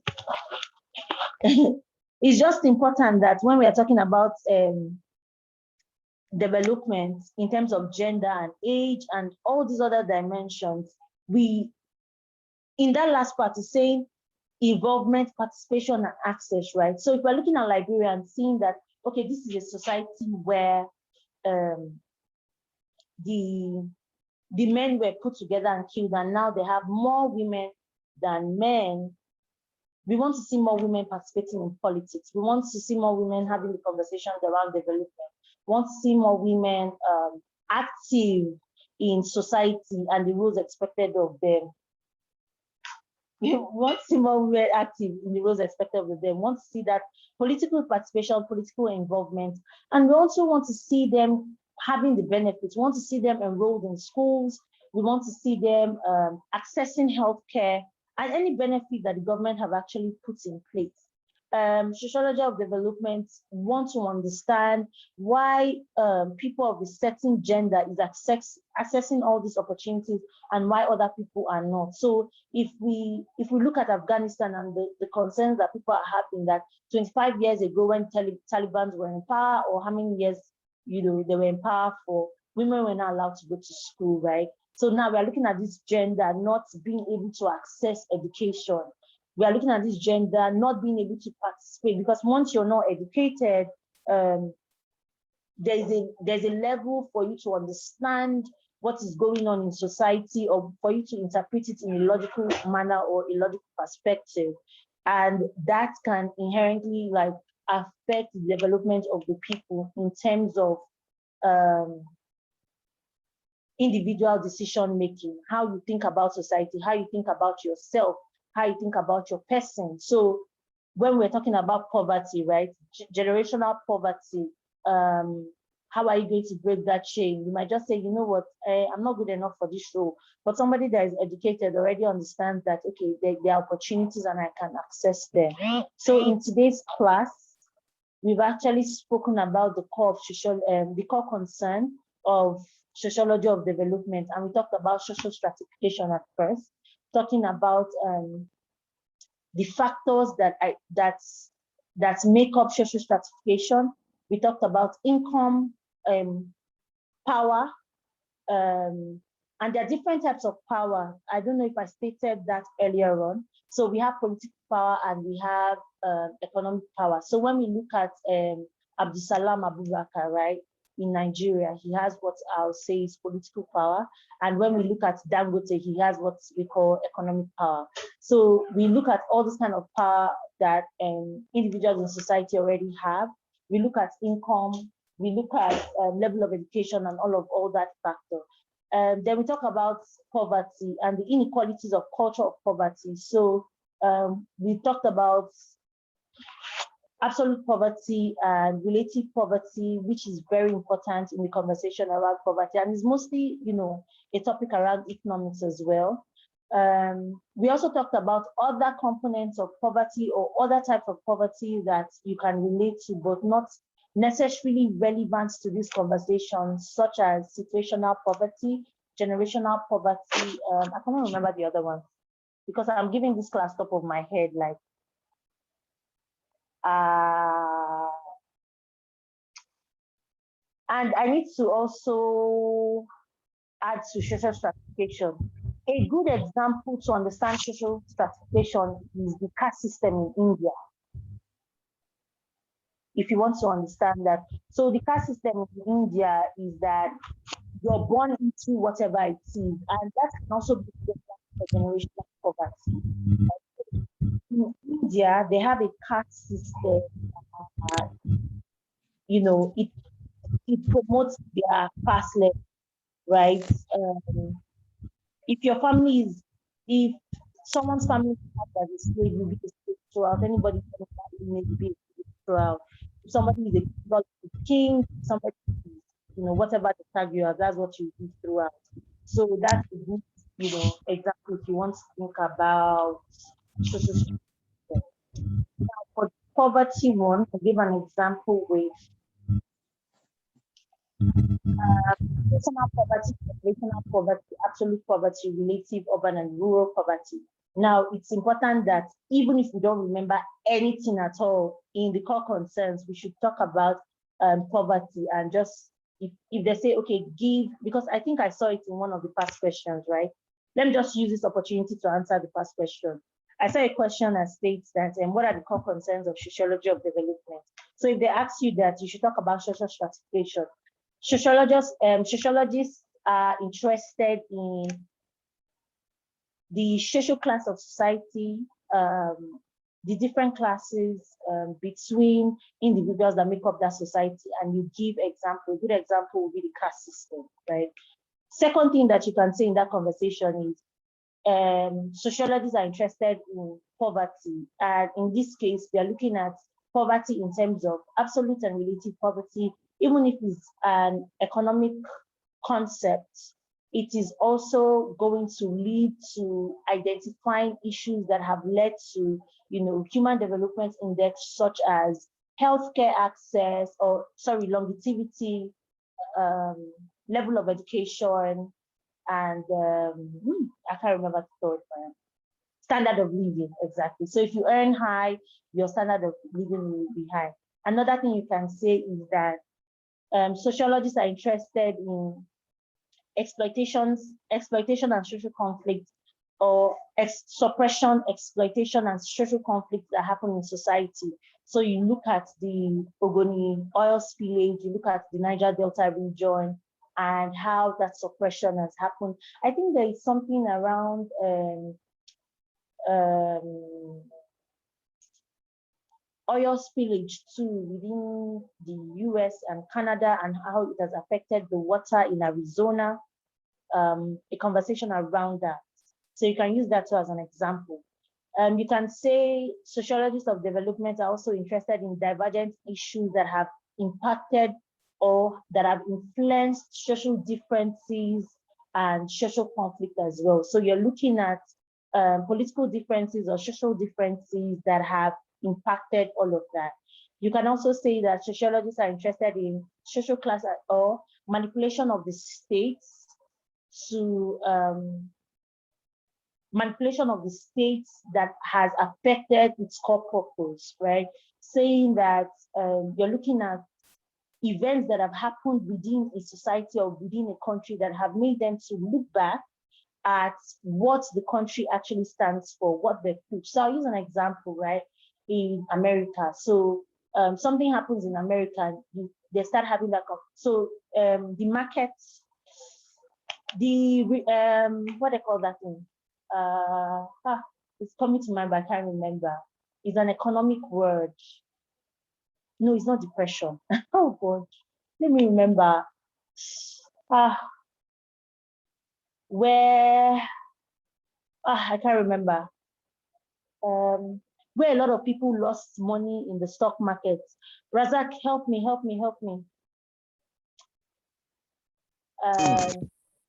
it's just important that when we are talking about development in terms of gender and age and all these other dimensions, we in that last part is saying involvement, participation, and access, right? So if we're looking at Liberia and seeing that, okay, this is a society where the men were put together and killed, and now they have more women than men. We want to see more women participating in politics. We want to see more women having the conversations around development. We want to see more women active in society and the roles expected of them. We want to see more women active in the roles expected of them. We want to see that political participation, political involvement, and we also want to see them having the benefits. We want to see them enrolled in schools. We want to see them accessing healthcare and any benefit that the government have actually put in place. Sociology of development want to understand why people of a certain gender is accessing all these opportunities and why other people are not. So if we look at Afghanistan and the concerns that people are having, that 25 years ago when Taliban were in power, or how many years they were in power for, women were not allowed to go to school, right? So now we are looking at this gender not being able to access education. We are looking at this gender not being able to participate, because once you're not educated, there's a level for you to understand what is going on in society, or for you to interpret it in a logical manner or a logical perspective. And that can inherently affect the development of the people in terms of individual decision making, how you think about society, how you think about yourself, how you think about your person. So when we're talking about poverty, right, generational poverty, how are you going to break that chain? You might just say, you know what, I'm not good enough for this role. But somebody that is educated already understands that, okay, there are opportunities and I can access them. So in today's class, we've actually spoken about the core of the core concern of sociology of development, and we talked about social stratification at first, talking about the factors that make up social stratification. We talked about income, power, and there are different types of power. I don't know if I stated that earlier on. So we have political power and we have economic power. So when we look at Abdusalam Abubakar, right, in Nigeria, he has what I'll say is political power. And when we look at Dangote, he has what we call economic power. So we look at all this kind of power that individuals in society already have. We look at income, we look at level of education and all that factor. Then we talk about poverty and the inequalities of culture of poverty. So we talked about absolute poverty and relative poverty, which is very important in the conversation around poverty, and is mostly, a topic around economics as well. We also talked about other components of poverty or other types of poverty that you can relate to, but not necessarily relevant to this conversation, such as situational poverty, generational poverty. I can't remember the other one because I'm giving this class top of my head, and I need to also add to social stratification. A good example to understand social stratification is the caste system in India. If you want to understand that. So the caste system in India is that you're born into whatever it is, and that can also be for generational poverty. In India, they have a caste system. It promotes their caste level, right? If someone's family is a slave, will be a slave throughout. Anybody may be a slave throughout. If somebody is a king, somebody is, whatever the tag you have, that's what you do throughout. So that's a good, example if you want to think about social structure. Now, for poverty one, I'll give an example with personal poverty, generational poverty, absolute poverty, relative, urban, and rural poverty. Now, it's important that even if we don't remember anything at all in the core concerns, we should talk about poverty and just, if they say, okay, give, because I think I saw it in one of the past questions, right? let me just use this opportunity to answer the first question. I saw a question that states that, what are the core concerns of sociology of development? So if they ask you that, you should talk about social stratification. Sociologists are interested in the social class of society, the different classes between individuals that make up that society, and you give example. A good example would be the caste system, right? Second thing that you can say in that conversation is sociologists are interested in poverty, and in this case, we are looking at poverty in terms of absolute and relative poverty. Even if it's an economic concept, it is also going to lead to identifying issues that have led to, human development index, such as healthcare access, or longevity, level of education, and I can't remember the third one. Standard of living, exactly. So if you earn high, your standard of living will be high. Another thing you can say is that sociologists are interested in exploitation and social conflict, or suppression, exploitation, and social conflict that happen in society. So you look at the Ogoni oil spillage, you look at the Niger Delta region, and how that suppression has happened. I think there is something around oil spillage too within the US and Canada, and how it has affected the water in Arizona, a conversation around that. So you can use that too as an example. You can say sociologists of development are also interested in divergent issues that have impacted or that have influenced social differences and social conflict as well. So you're looking at political differences or social differences that have impacted all of that. You can also say that sociologists are interested in social class or manipulation of the states to manipulation of the states that has affected its core purpose, right? Saying that you're looking at events that have happened within a society or within a country that have made them to look back at what the country actually stands for, what they preach. So I'll use an example, right? In America. So something happens in America, they start having that. So the markets, what they call that thing? It's coming to mind, but I can't remember. It's an economic word. No, it's not depression. Oh God, let me remember. Where I can't remember. Where a lot of people lost money in the stock market. Razak, help me.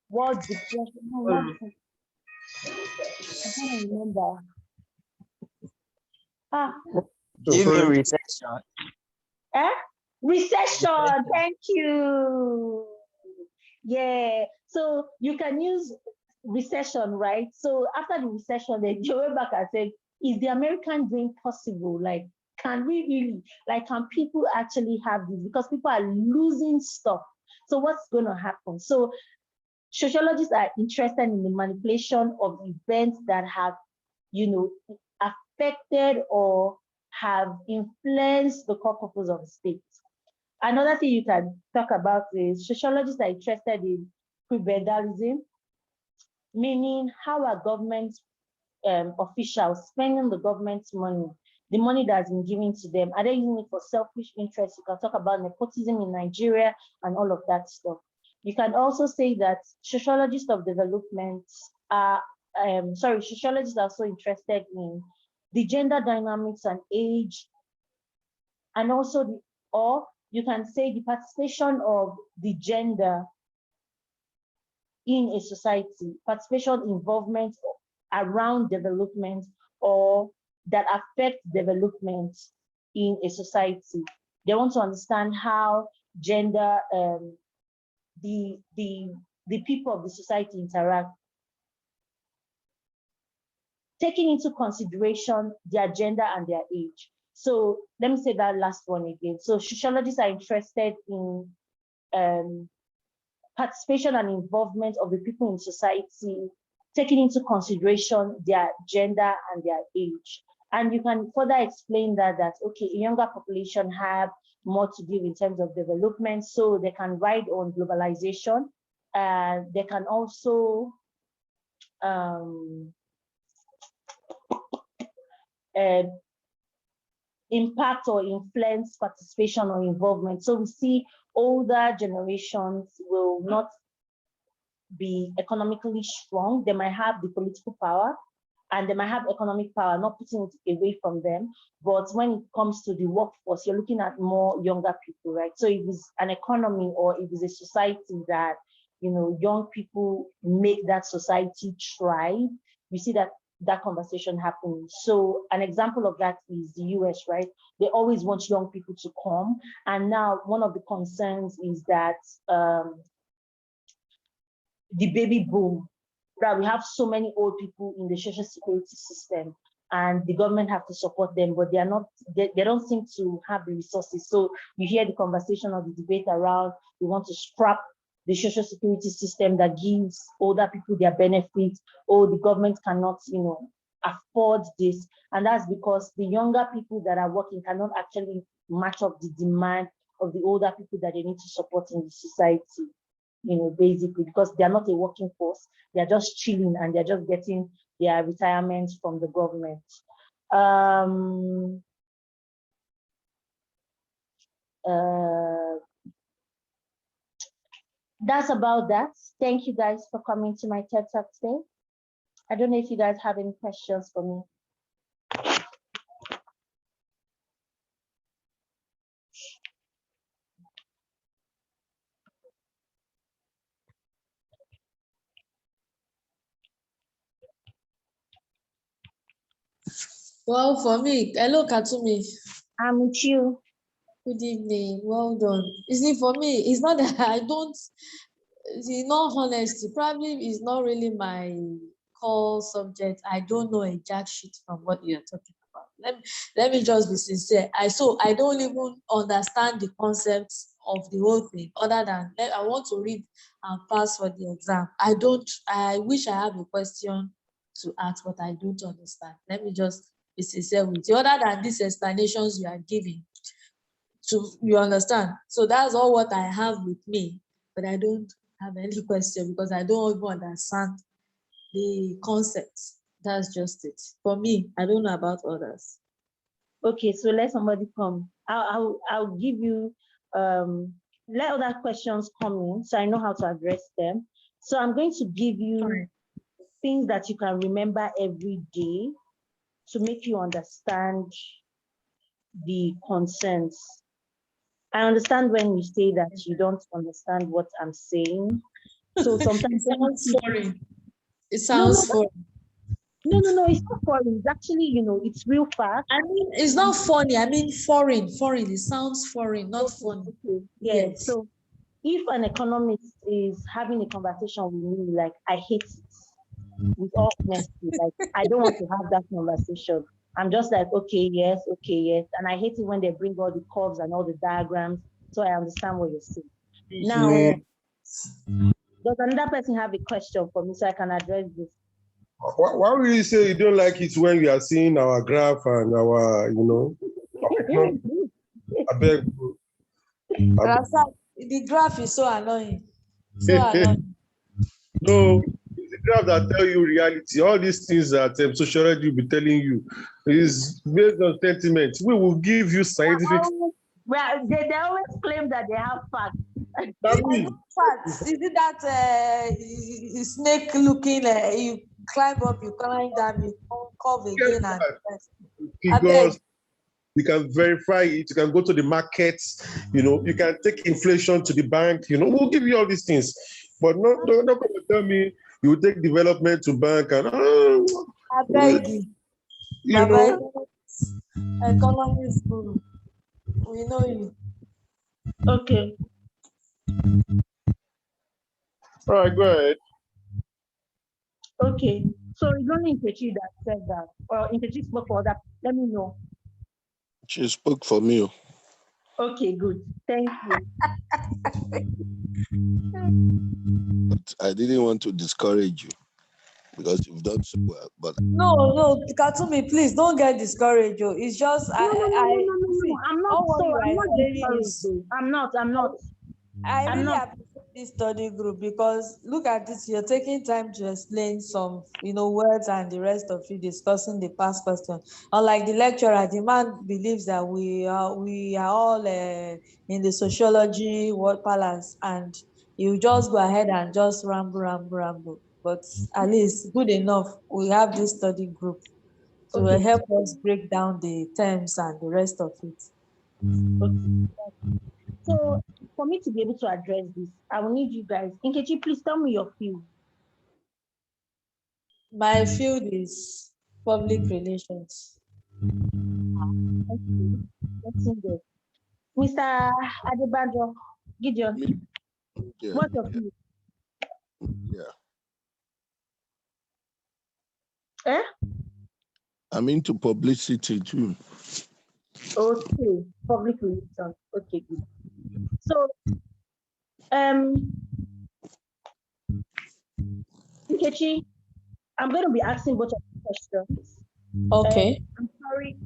World depression. I can't remember. Even recession. Recession. Thank you. Yeah. So you can use recession, right? So after the recession, they went back and said, is the American dream possible? Like, can we really, like, can people actually have this? Because people are losing stuff. So what's going to happen? So sociologists are interested in the manipulation of events that have, affected or have influenced the core purpose of the state. Another thing you can talk about is sociologists are interested in prebendalism, meaning how are government officials spending the government's money, the money that's been given to them. Are they using it for selfish interests? You can talk about nepotism in Nigeria and all of that stuff. You can also say that sociologists of development are, sociologists are also interested in the gender dynamics and age, and also or you can say the participation of the gender in a society, participation, involvement around development or that affect development in a society. They want to understand how gender, the people of the society interact, taking into consideration their gender and their age. So let me say that last one again. So sociologists are interested in participation and involvement of the people in society taking into consideration their gender and their age. And you can further explain that, okay, a younger population have more to give in terms of development, so they can ride on globalization. They can also impact or influence participation or involvement. So we see older generations will not be economically strong. They might have the political power and they might have economic power, not putting it away from them. But when it comes to the workforce, you're looking at more younger people, right? So if it's an economy or if it's a society that, young people make that society thrive, you see that conversation happening. So an example of that is the US, right? They always want young people to come. And now one of the concerns is that the baby boom, that we have so many old people in the social security system and the government have to support them, but they don't seem to have the resources. So you hear the conversation or the debate around, we want to scrap the social security system that gives older people their benefits, or the government cannot, afford this. And that's because the younger people that are working cannot actually match up the demand of the older people that they need to support in the society. Basically, because they're not a working force, they're just chilling and they're just getting their retirement from the government. That's about that. Thank you guys for coming to my TED Talk today. I don't know if you guys have any questions for me. Well, for me, hello, Khatumi. I'm with you. Good evening. Well done. You see, for me, it's not that I don't, in all honesty, probably it's not really my core subject. I don't know a jack shit from what you're talking about. Let me just be sincere. I don't even understand the concepts of the whole thing, other than I want to read and pass for the exam. I wish I have a question to ask, but I don't understand. Let me just be sincere with you. Other than these explanations you are giving, you understand? So that's all what I have with me, but I don't have any question because I don't even understand the concepts. That's just it. For me, I don't know about others. Okay, so let somebody come. I'll give you let other questions come in so I know how to address them. So I'm going to give you things that you can remember every day to make you understand the concerns. I understand when you say that you don't understand what I'm saying. So sometimes it sounds foreign. It sounds foreign. No, it's not foreign. It's actually, it's real fast. I mean, it's not funny. I mean, foreign. It sounds foreign, not funny. Okay. Yes. So if an economist is having a conversation with me, like, I hate it with all honesty, like, I don't want to have that conversation. I'm just like, okay, yes. And I hate it when they bring all the curves and all the diagrams, so I understand what you're saying. Now, does another person have a question for me so I can address this? Why will you say you don't like it when we are seeing our graph and our, I beg. The graph is so annoying. So annoying. No, the graph that tell you reality. All these things that sociology will be telling you is based on sentiment. We will give you scientific. Well, they always claim that they have facts. Facts. Is it that snake looking? You climb up, you climb down, you curve again, and figures. You can verify it. You can go to the markets. You can take inflation to the bank. We'll give you all these things, but don't come and tell me you will take development to bank and I beg you. Economics guru. We know you. Okay. All right, go ahead. Okay. So it's only Nkechi that said that, or Nkechi spoke for that. Let me know. She spoke for me. Okay, good. Thank you. But I didn't want to discourage you. because you've done so well. But No, Khatumi, please don't get discouraged. Oh. It's just No, no, no, no, no, no, see, no. I'm not all what you I'm are not saying discouraged is though. I'm not. I I'm really not. appreciate this study group because look at this, you're taking time to explain some, words and the rest of you discussing the past question. Unlike the lecturer, the man believes that we are all in the sociology word balance, and you just go ahead and just ramble. But at least good enough, we have this study group to Okay. help us break down the terms and the rest of it. Okay. So for me to be able to address this, I will need you guys. Nkechi, please tell me your field. My field is public relations. Okay. Let's see there. Mr. Adebanjo, Gideon, me, yeah, what's your field? yeah. Eh? I'm into publicity too. Okay, public relations. Okay, good. So, Nkechi, I'm going to be asking both of you questions. Okay. I'm sorry,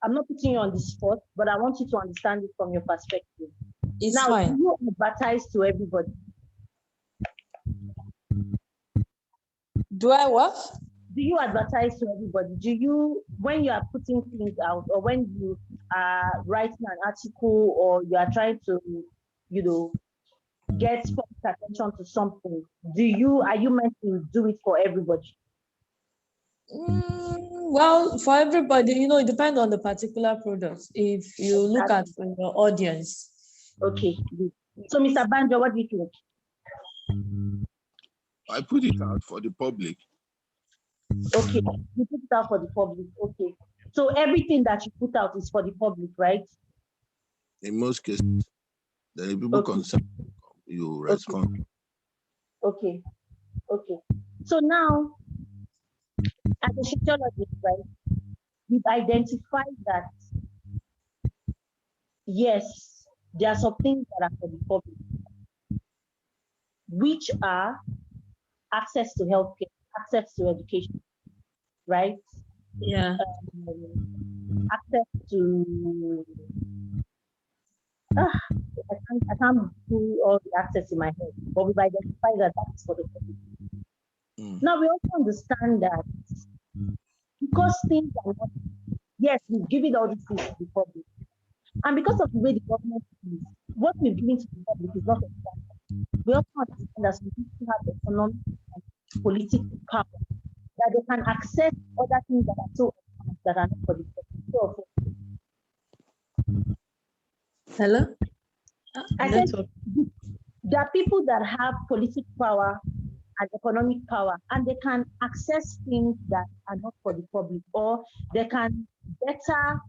I'm not putting you on the spot, but I want you to understand it from your perspective. It's Now, fine. do you advertise to everybody? Do I what? Do you advertise to everybody? Do you, when you are putting things out, or when you are writing an article, or you are trying to, get public attention to something, are you meant to do it for everybody? Well, for everybody, it depends on the particular product. If you look at your audience. Okay, good. So, Mr. Banjo, what do you think? I put it out for the public. Okay, you put it out for the public. Okay. So everything that you put out is for the public, right? In most cases, the people concerned, you respond. Okay. So now, as a sociologist, right, we've identified that yes, there are some things that are for the public, which are access to healthcare, access to education, right? Yeah. Access to I can't do all the access in my head, but we've identified that that's for the public. Now we also understand that because things are not, yes, we've given all these things to the public, and because of the way the government is, what we've given to the public is not exact. We also understand that some people have economic and political power, that they can access other things that are so advanced that are not for the public. Hello? I said there are people that have political power and economic power, and they can access things that are not for the public, or they can better,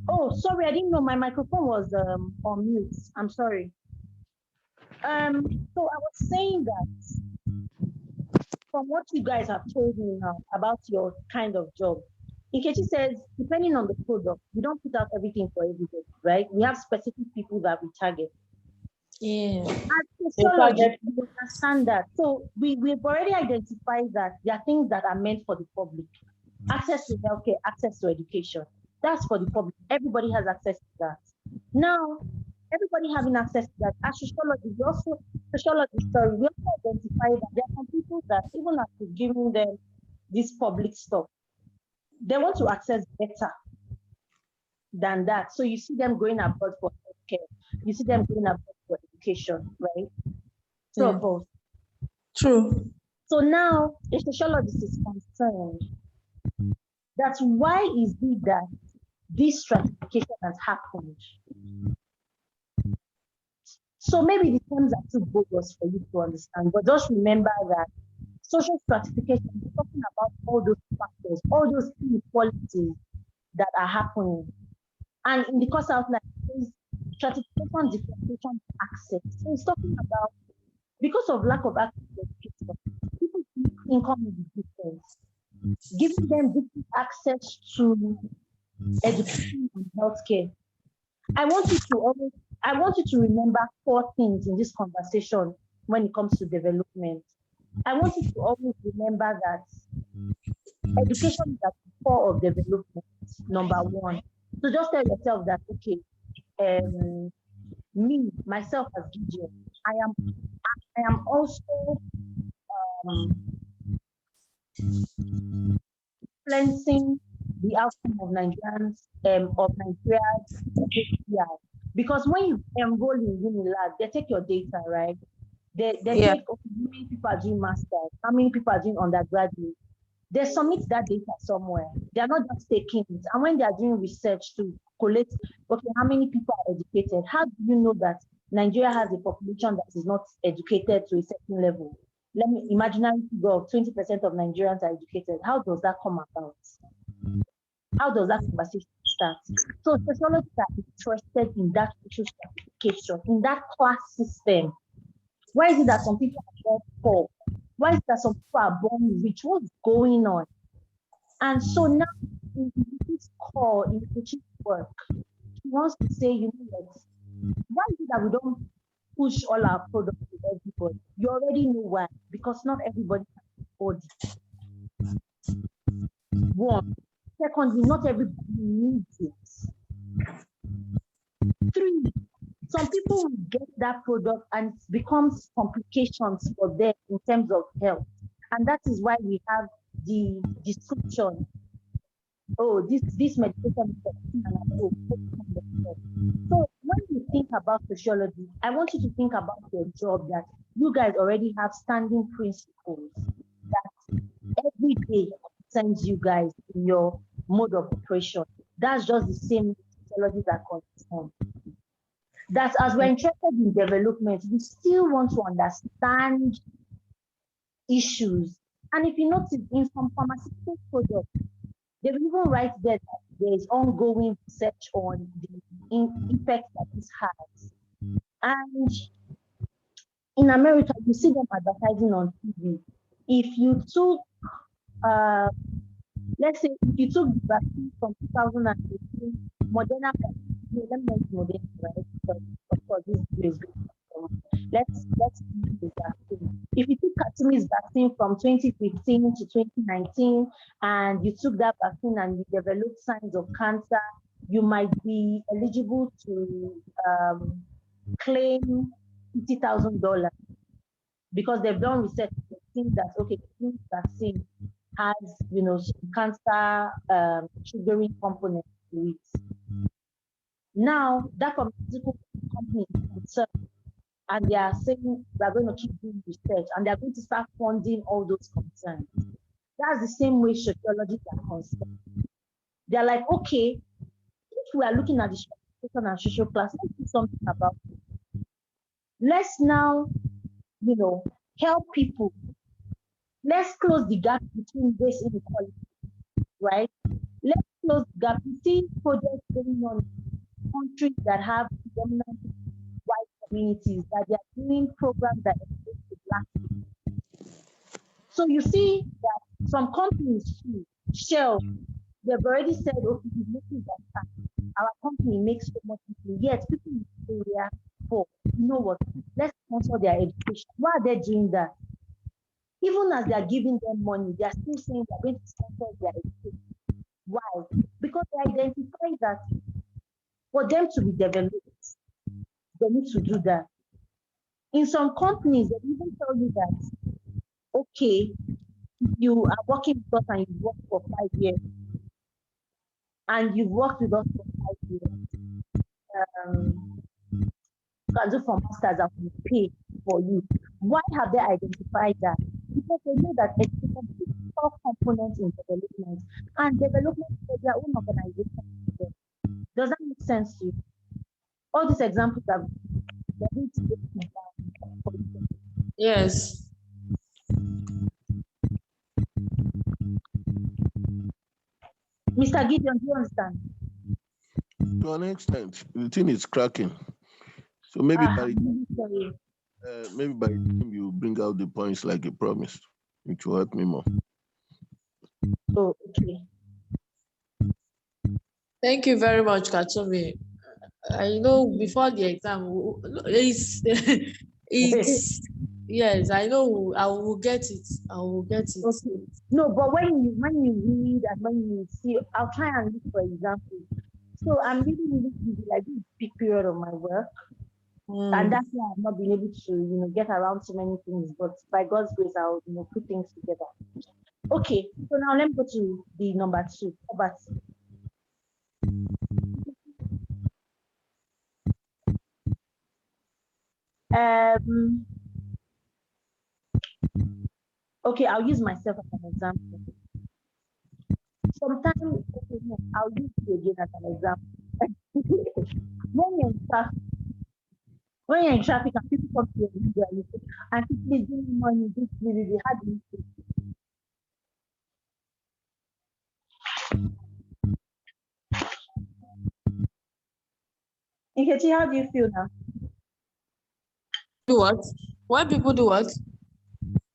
Oh, sorry, I didn't know my microphone was on mute. I'm sorry. So I was saying that from what you guys have told me now about your kind of job, Ikechi says, depending on the product, we don't put out everything for everybody, right? We have specific people that we target. Yeah. As sociology, we understand that. So we've already identified that there are things that are meant for the public. Access to healthcare, access to education. That's for the public. Everybody has access to that. Now, everybody having access to that, as sociology, we also identify that there are some people that even after giving them this public stuff, they want to access better than that. So you see them going abroad for healthcare, you see them going abroad for education, right? True or false? True. So now a sociologist is concerned. That's why is it that this stratification has happened. So maybe the terms are too bogus for you to understand, but just remember that social stratification is talking about all those factors, all those inequalities that are happening. And in the course outline, stratification, differentiation, access. So it's talking about because of lack of access to education, people's income is different. Giving them different access to education and healthcare. I want you to remember 4 things in this conversation when it comes to development. I want you to always remember that education is at the core of development, number 1. So just tell yourself that, okay, me, myself as Gideon, I am also influencing the outcome of Nigerians, of Nigeria's HDI. Because when you enroll in Unilag, they take your data, right? They take, okay, how many people are doing masters, how many people are doing undergraduate. They submit that data somewhere. They are not just taking it. And when they are doing research to collect, okay, how many people are educated? How do you know that Nigeria has a population that is not educated to a certain level? Let me imaginary figure of 20% of Nigerians are educated. How does that come about? How does that conversation start? So sociologists are interested in that social stratification, in that class system. Why is it that some people are born poor? Why is it that some people are born rich? What's going on? And so now in this call, in Kuchi's work, he wants to say, you know what? Why is it that we don't push all our products to everybody? You already know why, because not everybody can afford it. 1. Secondly, not everybody needs it. 3, some people will get that product and it becomes complications for them in terms of health. And that is why we have the description. Oh, this medication is and I go. So when you think about sociology, I want you to think about your job that you guys already have standing principles that every day concerns you guys in your mode of operation. That's just the same sociologists are concerned. That as we're interested in development, we still want to understand issues. And if you notice, in some pharmaceutical products, they will even write there that there is ongoing research on the effect that this has. And in America, you see them advertising on TV. If you took, let's say, if you took the vaccine from 2018, Moderna, let me make Moderna, right? Because of course, this is good. Let's use the vaccine. If you took Khatumi's vaccine from 2015 to 2019, and you took that vaccine and you developed signs of cancer, you might be eligible to claim $50,000 because they've done research to think that okay, this vaccine has some cancer triggering components to it. Now that pharmaceutical company is concerned, and they are saying they're going to keep doing research and they're going to start funding all those concerns. That's the same way sociologists are concerned. They're like, okay, if we are looking at the stratification and social class, let's do something about it. Let's now, help people. Let's close the gap between race inequality, right? Let's close the gap. You see projects going on in countries that have dominant white communities, that they are doing programs that educate the Black people. So you see that some companies too, Shell, they've already said, okay, we've noticed that our company makes so much money, yet people in the area poor. You know what? Let's sponsor their education. Why are they doing that? Even as they are giving them money, they are still saying they're going to sponsor their education. Why? Because they identify that for them to be developed, they need to do that. In some companies, they even tell you that, okay, you are working with us and you've worked for 5 years, and you've worked with us for 5 years, you can do for masters and we pay for you. Why have they identified that? Because they know that education is a core component in development, and development is their own organization. Does that make sense to you? All these examples are going to break it down. Yes. Mr. Gideon, do you understand? To an extent, the thing is cracking. So maybe Ah, by I'm really sorry. maybe by the time you bring out the points like you promised, it will help me more. Oh, okay. Thank you very much, Khatumi. I know before the exam, it's it's yes, I know I will get it. I will get it. Okay. No, but when you read and when you see, I'll try and look for examples. So I'm really busy, like this big period of my work. And that's why I've not been able to, get around so many things. But by God's grace, I'll, put things together. Okay, so now let me go to the number 2, poverty. Okay, I'll use myself as an example. Sometimes, okay, no, I'll use you again as an example. When you're in traffic and people come to your window and you say, "Auntie, please give me money, this, how do you feel?" Nkechi, how do you feel now? Do what? When people do what?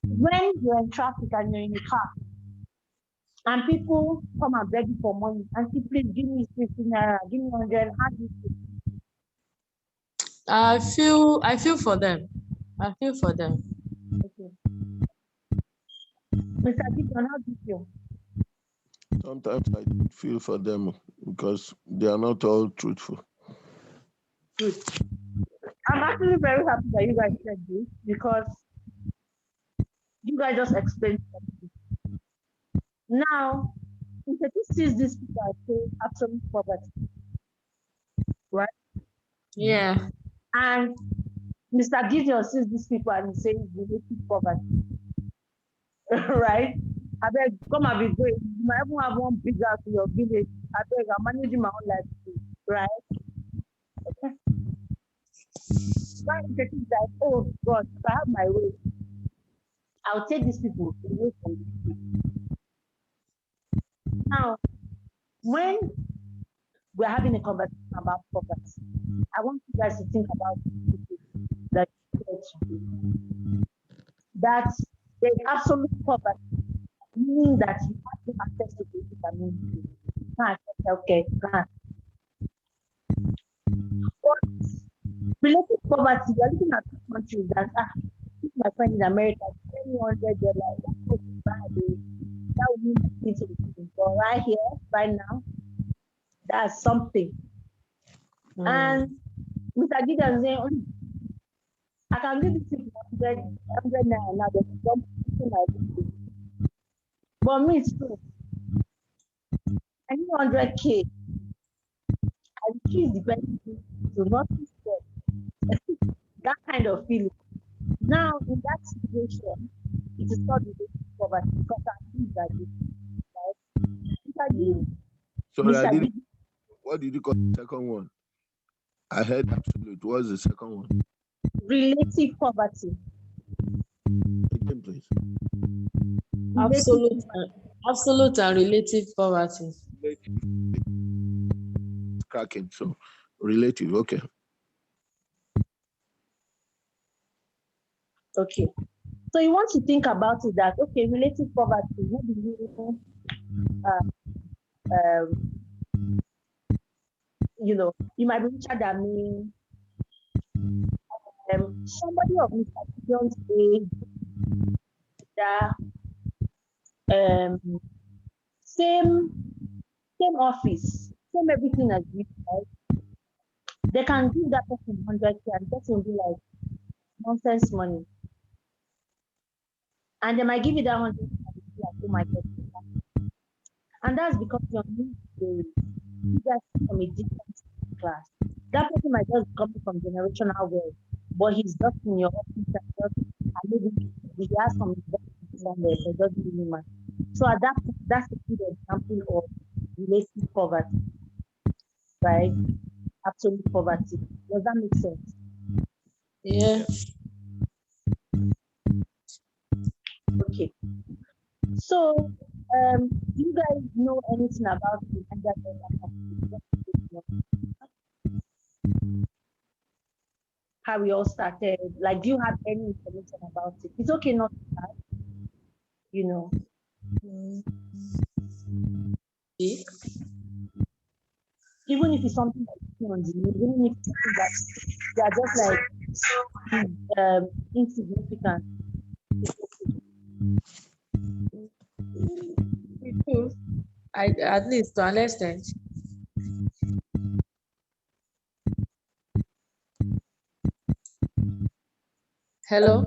When you're in traffic and you're in a car and people come and beg you for money, "Auntie, please give me 50 naira, give me 100, how do you feel?" I feel for them. I feel for them. Okay. Mr. Gideon, how do you feel? Sometimes I feel for them because they are not all truthful. Good. I'm actually very happy that you guys said this because you guys just explained something. Now, Nkechi sees this people as saying absolute poverty, right? Yeah. And Mr. Gideon sees these people and he says relative poverty, right? I beg, come and be great. You might even have one big house in your village. I beg, I'm managing my own life too, right? Why Nkechi is like, oh God, if I have my way, I'll take these people away from the city. Now, when we're having a conversation about poverty, I want you guys to think about the people that you care to. That there's absolute poverty, meaning that you have no access to basic amenities. You can't access healthcare, you can't. But related poverty, we're looking at two countries that if my friend in America, $100, that's not bad. That would mean nothing to the but right here, right now, that's something. And Mr. Gideon saying, I can give these people 100 naira now, they can jump into my video. But me, it's true. I need 100K. I choose the best to not that kind of feeling. Now, in that situation, it is not related to poverty because I think that Sorry, I didn't. What did you call the second one? I heard absolute. What's the second one? Relative poverty. Again, please. Absolute and relative poverty. Cracking. So relative. Okay. Okay. So you want to think about it that, okay, relative poverty, maybe you might be richer than me. Somebody of Mr. Gideon's age, that same office, same everything as you, right? They can give that person 100K and the person will be like, nonsense money. And they might give you that 100K and be like, oh my God. And that's because your needs vary. You guys from a different class. That person might just come from generational wealth, but he's just in your office and maybe he has some investment somewhere, but it doesn't really matter. So at that point, that's a good example of relative poverty, right? Absolute poverty. Does that make sense? Yeah. Okay. So, do you guys know anything about the how we all started. Like, do you have any information about it? It's okay not to have, you know. Even if it's something that you see on the news, even if it's something that they are just like insignificant. At least to an extent. Hello.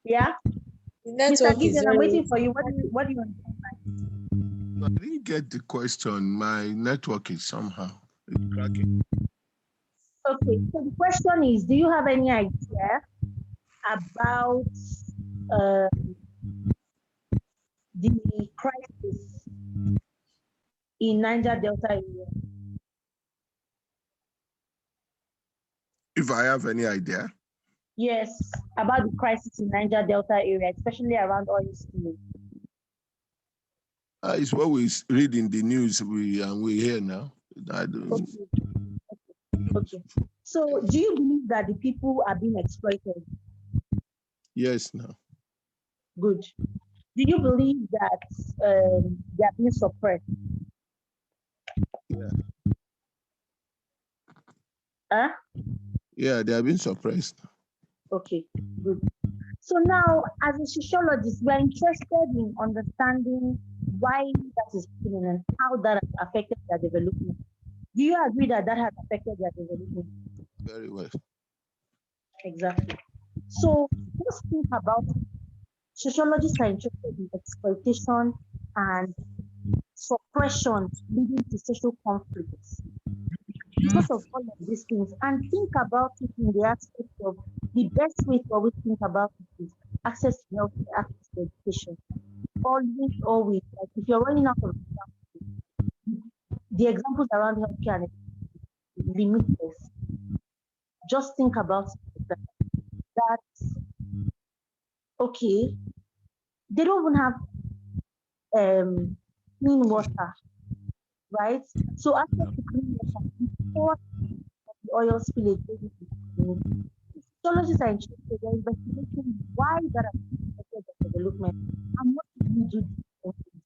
Yeah. The Mr. network is Gideon, I'm very. waiting for you. What do you want? I didn't get the question. My network is somehow cracking. Okay, so the question is, do you have any idea about the crisis in Niger Delta area? If I have any idea? Yes, about the crisis in Niger Delta area, especially around oil spilling. It's what we read in the news we hear now. Okay. So do you believe that the people are being exploited? Yes, no. Good. Do you believe that they are being suppressed? Yeah. Huh? Yeah, they are being suppressed. Okay, good. So now, as a sociologist, we are interested in understanding why that is happening and how that has affected their development. Do you agree that that has affected their development? Very well. Exactly. So let's think about it. Sociologists are interested in exploitation and suppression leading to social conflicts. Because of all of these things, and think about it in the aspect of the best way to always think about it is access to health, access to education. Always, like if you're running out of examples, the examples around healthcare and education is limitless. Just think about it that okay, they don't even have clean water, right? So access to clean water before the oil spillage. Sociologists are interested in investigating why that has affected the development and what do we do differently.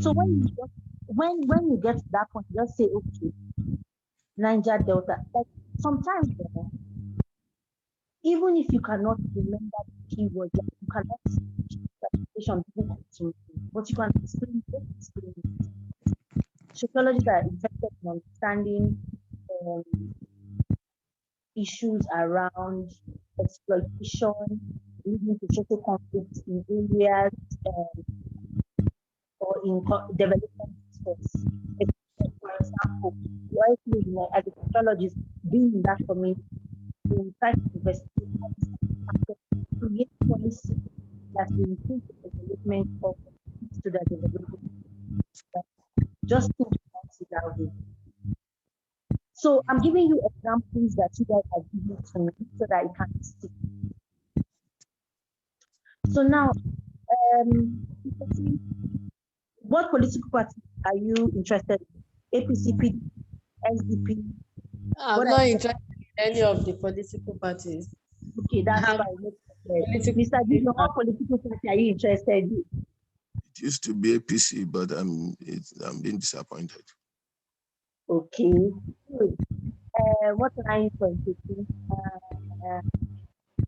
So when you get to that point, you just say, okay, Niger Delta. Like sometimes, even if you cannot remember the keyword, you cannot classification, but you can explain it. Sociologists are interested in understanding issues around exploitation, leading to social conflicts in areas or in development space. For example, you as a sociologist, being in that community, we try to investigate create policy that will improve the development of to the development. Just think about it that way. So I'm giving you examples that you guys have given to me so that you can see. So now, what political party are you interested in? APCP, SDP? I'm not interested in any of the political parties. Okay, that's fine. Mr. Gideon, what political party are you interested in? It used to be APC, but I'm being disappointed. Okay, good. What can I for APC?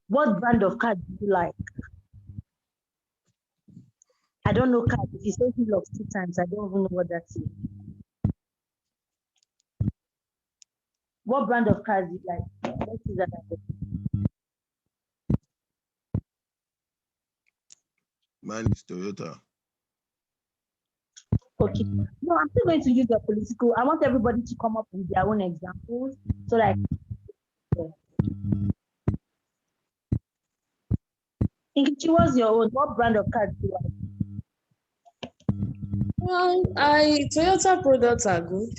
What brand of card do you like? I don't know card. If you say he loves 2 times, I don't even know what that is. What brand of cars do you like? Let's see that. Mine is Toyota. Okay. No, I'm still going to use the political. I want everybody to come up with their own examples so that Inkichi, what's your own? What brand of car do you like? Well, Toyota products are good.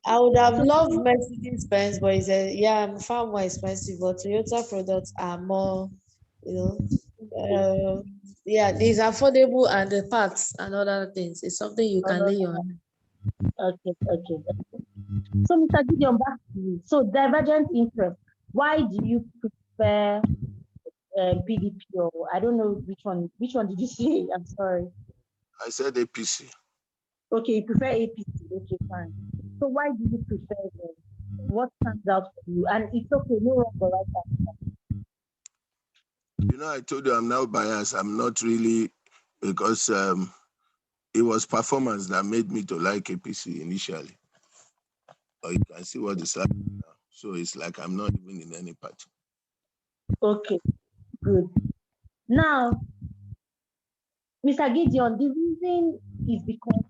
I would have loved Mercedes Benz, but far more expensive. But Toyota products are more, Yeah, it's affordable and the parts and other things. It's something you can lay on. Okay. So, Mr. Gideon, back to you. So, divergent interest. Why do you prefer PDP, or I don't know which one? Which one did you say? I'm sorry. I said APC. Okay, you prefer APC. Okay, fine. So, why do you prefer them? What stands out for you? And it's okay, no wrong or right answer. You know, I told you I'm now biased. I'm not really, because it was performance that made me to like APC initially. But you can see what is happening now. So it's like I'm not even in any party. Okay, good. Now, Mr. Gideon, the reason is because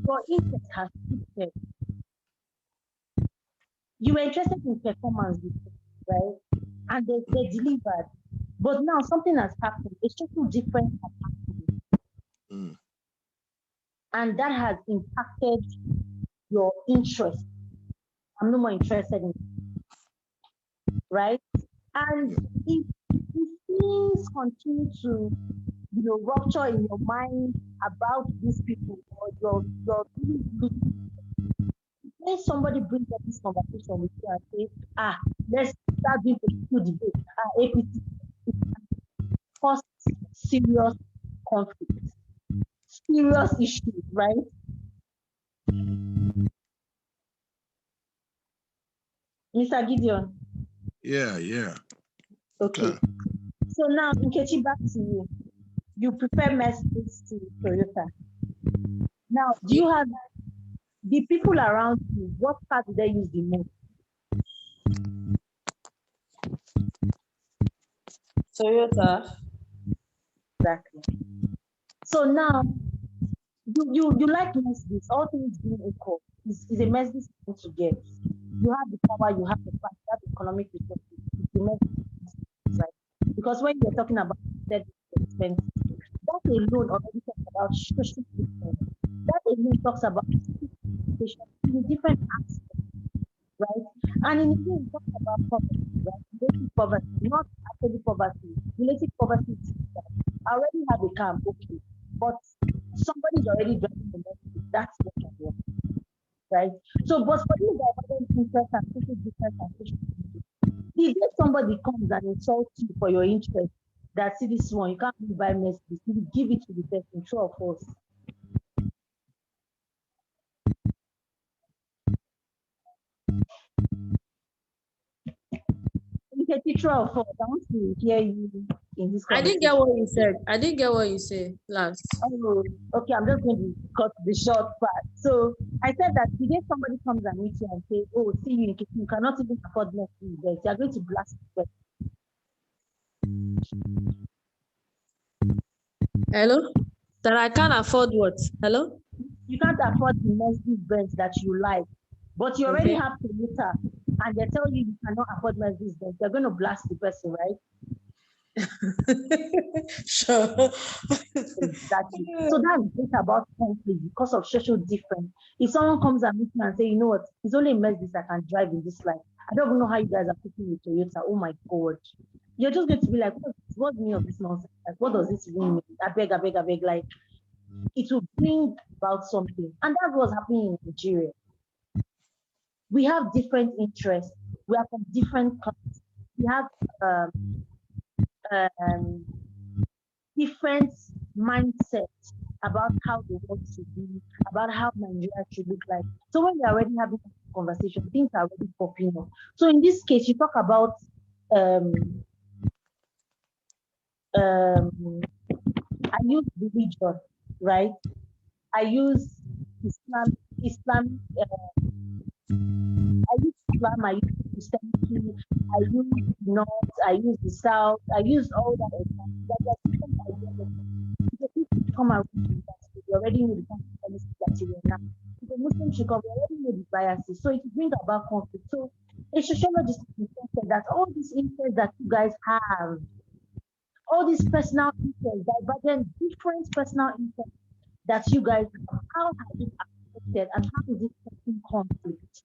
your interest has shifted. You were interested in performance before, right? And they delivered. But now something has happened. It's just so different has happened. Mm. And that has impacted your interest. I'm no more interested in it, right? And if things continue to rupture in your mind about these people, or you're really looking, when somebody brings up this conversation with you and say, let's start doing political debate, APC, it cause serious conflict, serious issues, right? Mr. Gideon. Yeah. Okay. So now, Nkechi, back to you. You prefer Mercedes to Toyota. Now, do you have the people around you? What car do they use the most? Toyota. Exactly. So now, you like Mercedes. All things being equal, is a Mercedes thing to get. You have the power, you have the fact, you have the economic resources. It's the Mercedes, right? Because when you're talking about that expense, that alone already talks about social difference. That alone talks about education in a different aspect, right? And in India, we talk about poverty, right? Relative poverty, not actually poverty. Relative poverty is that I already have a car, okay, but somebody's already driving the Mercedes. That's what I want, right? So, but for you, divergent interest and social difference and social difference, the day somebody comes and insults you for your interest, that see this one, you can't really buy Mercedes, you give it to the person, true or false? True or false? I want to hear you in this I didn't conversation. get what you said. I didn't get what you said last. Oh, okay, I'm just going to cut the short part. So I said that the day somebody comes and meets you and say, oh, see you in kitchen, you cannot even afford Mercedes, you're going to blast the person. Hello? That I can't afford what? Hello? You can't afford the Mercedes Benz that you like, but you already have Toyota, and they tell you cannot afford Mercedes Benz. They're going to blast the person, right? Sure. Exactly. So that's it about conflict because of social difference. If someone comes and meets me and say, you know what, it's only Mercedes that can drive in this life. I don't even know how you guys are picking with Toyota. Oh my God. You're just going to be like, what's the meaning of this nonsense? Like, what does this really mean? I beg. Like, it will bring about something. And that's what's happening in Nigeria. We have different interests. We are from different countries. We have different mindsets about how the world should be, about how Nigeria should look like. So when we're already having a conversation, things are already popping up. So in this case, you talk about I use religion, right? I use Islam, I use Islam, I use Christianity, I use the North, I use the South, I use all that examples. There are different ideologies. If people come around to that, you already know the kind of policy that you are now. If a Muslim should come, you already know the biases. So it brings about conflict. So a sociologist said that all these interests that you guys have, all these personal interests, divergent, different personal interests that you guys have, how has it affected and how is it causing conflict?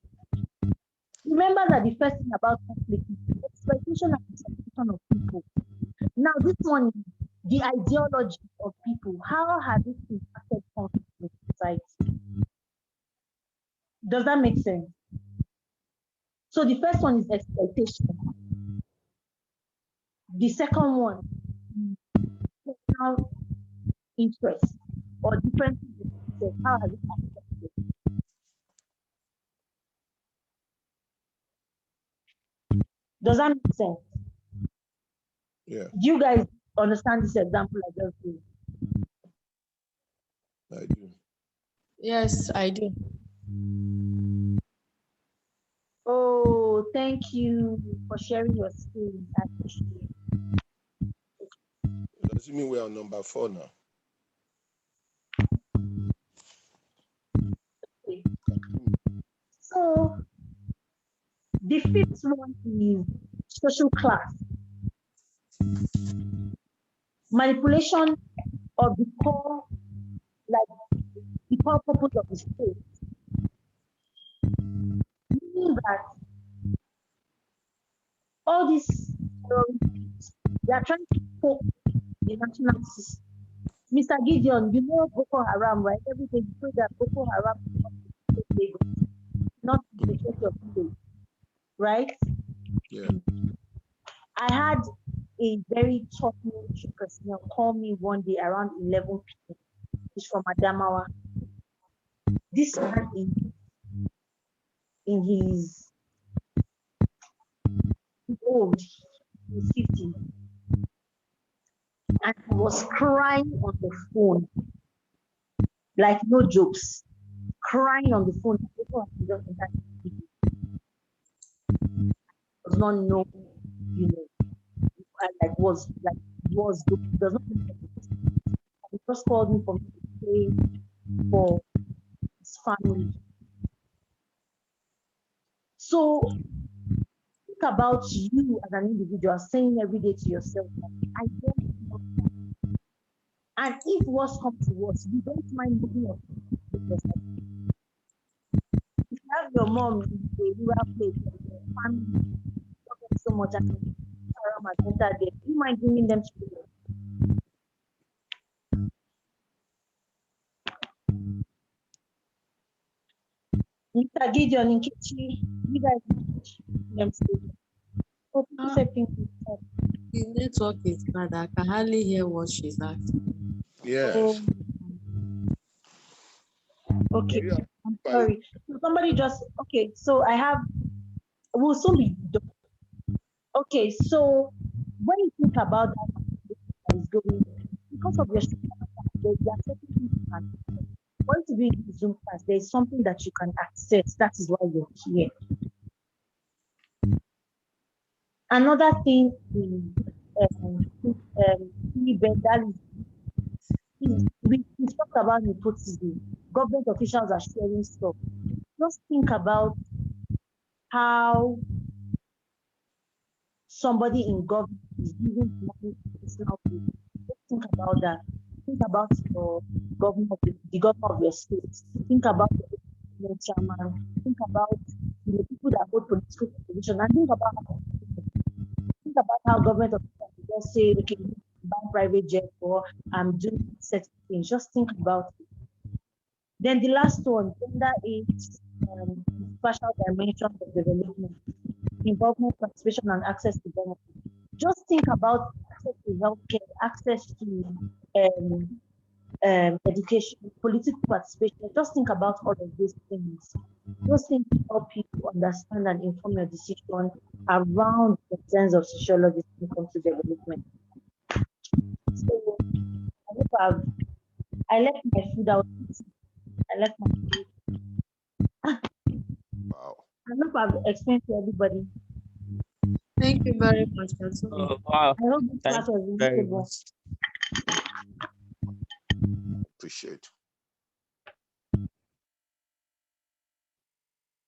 Remember that the first thing about conflict is the exploitation and exploitation of people. Now, this one, the ideology of people. How has it impacted conflict in society? Does that make sense? So the first one is exploitation. The second one, personal interest or differences in interest. How has it affected? Does that make sense? Yeah, Do you guys understand this example I just gave? I do. Yes, I do. Oh, thank you for sharing your screen. I appreciate it. Does it mean we're on number 4 now? Okay. So the fifth one is social class. Manipulation of the core, like the core purpose of the state. Meaning that all these they are trying to poke the national system. Mr. Gideon, you know Boko Haram, right? Everything you say that Boko Haram is not the case of Lagos, right? Yeah. I had a very top military personnel call me one day around 11 p.m. He's from Adamawa. This man in his old, he's 50, and he was crying on the phone, like no jokes, crying on the phone. People have just does not know, you know, was does not know. He just called me for me to pray for his family. So think about you as an individual saying every day to yourself, I don't know. And if worse comes to worse, you don't mind moving on with yourself. If you have your mom in a rural place, your family talking so much and around at enter there, you mind bringing them to you? Mr. Gideon in Kichi, you guys them to so people say things like that. The network is bad. I can hardly hear what she's asking. Yes. Oh, okay, Yeah. I'm sorry. So somebody just okay. So we'll soon be done. Okay, so when you think about that is going because of your there are certain things you can want to be in Zoom class, there's something that you can access. That is why you're here. Another thing we talked about nepotism. Government officials are sharing stuff. Just think about how somebody in government is using money for personal gain. Just think about that. Think about your the governor of your state. Think about the chairman. Think about the people that hold political position, and think about how government officials just say, okay, you buy private jet or I'm doing certain things. Just think about it. Then the last one, gender is special dimensions of development, involvement, participation, and access to benefits. Just think about access to healthcare, access to education, political participation. Just think about all of these things. Those things help you to understand and inform your decision around the sense of sociology when it comes to development. So I left my food out. I left my food. Wow. I hope I've explained to everybody. Thank you very much, Khatumi. Oh, wow. I hope this Thank class was you very useful. much. Appreciate.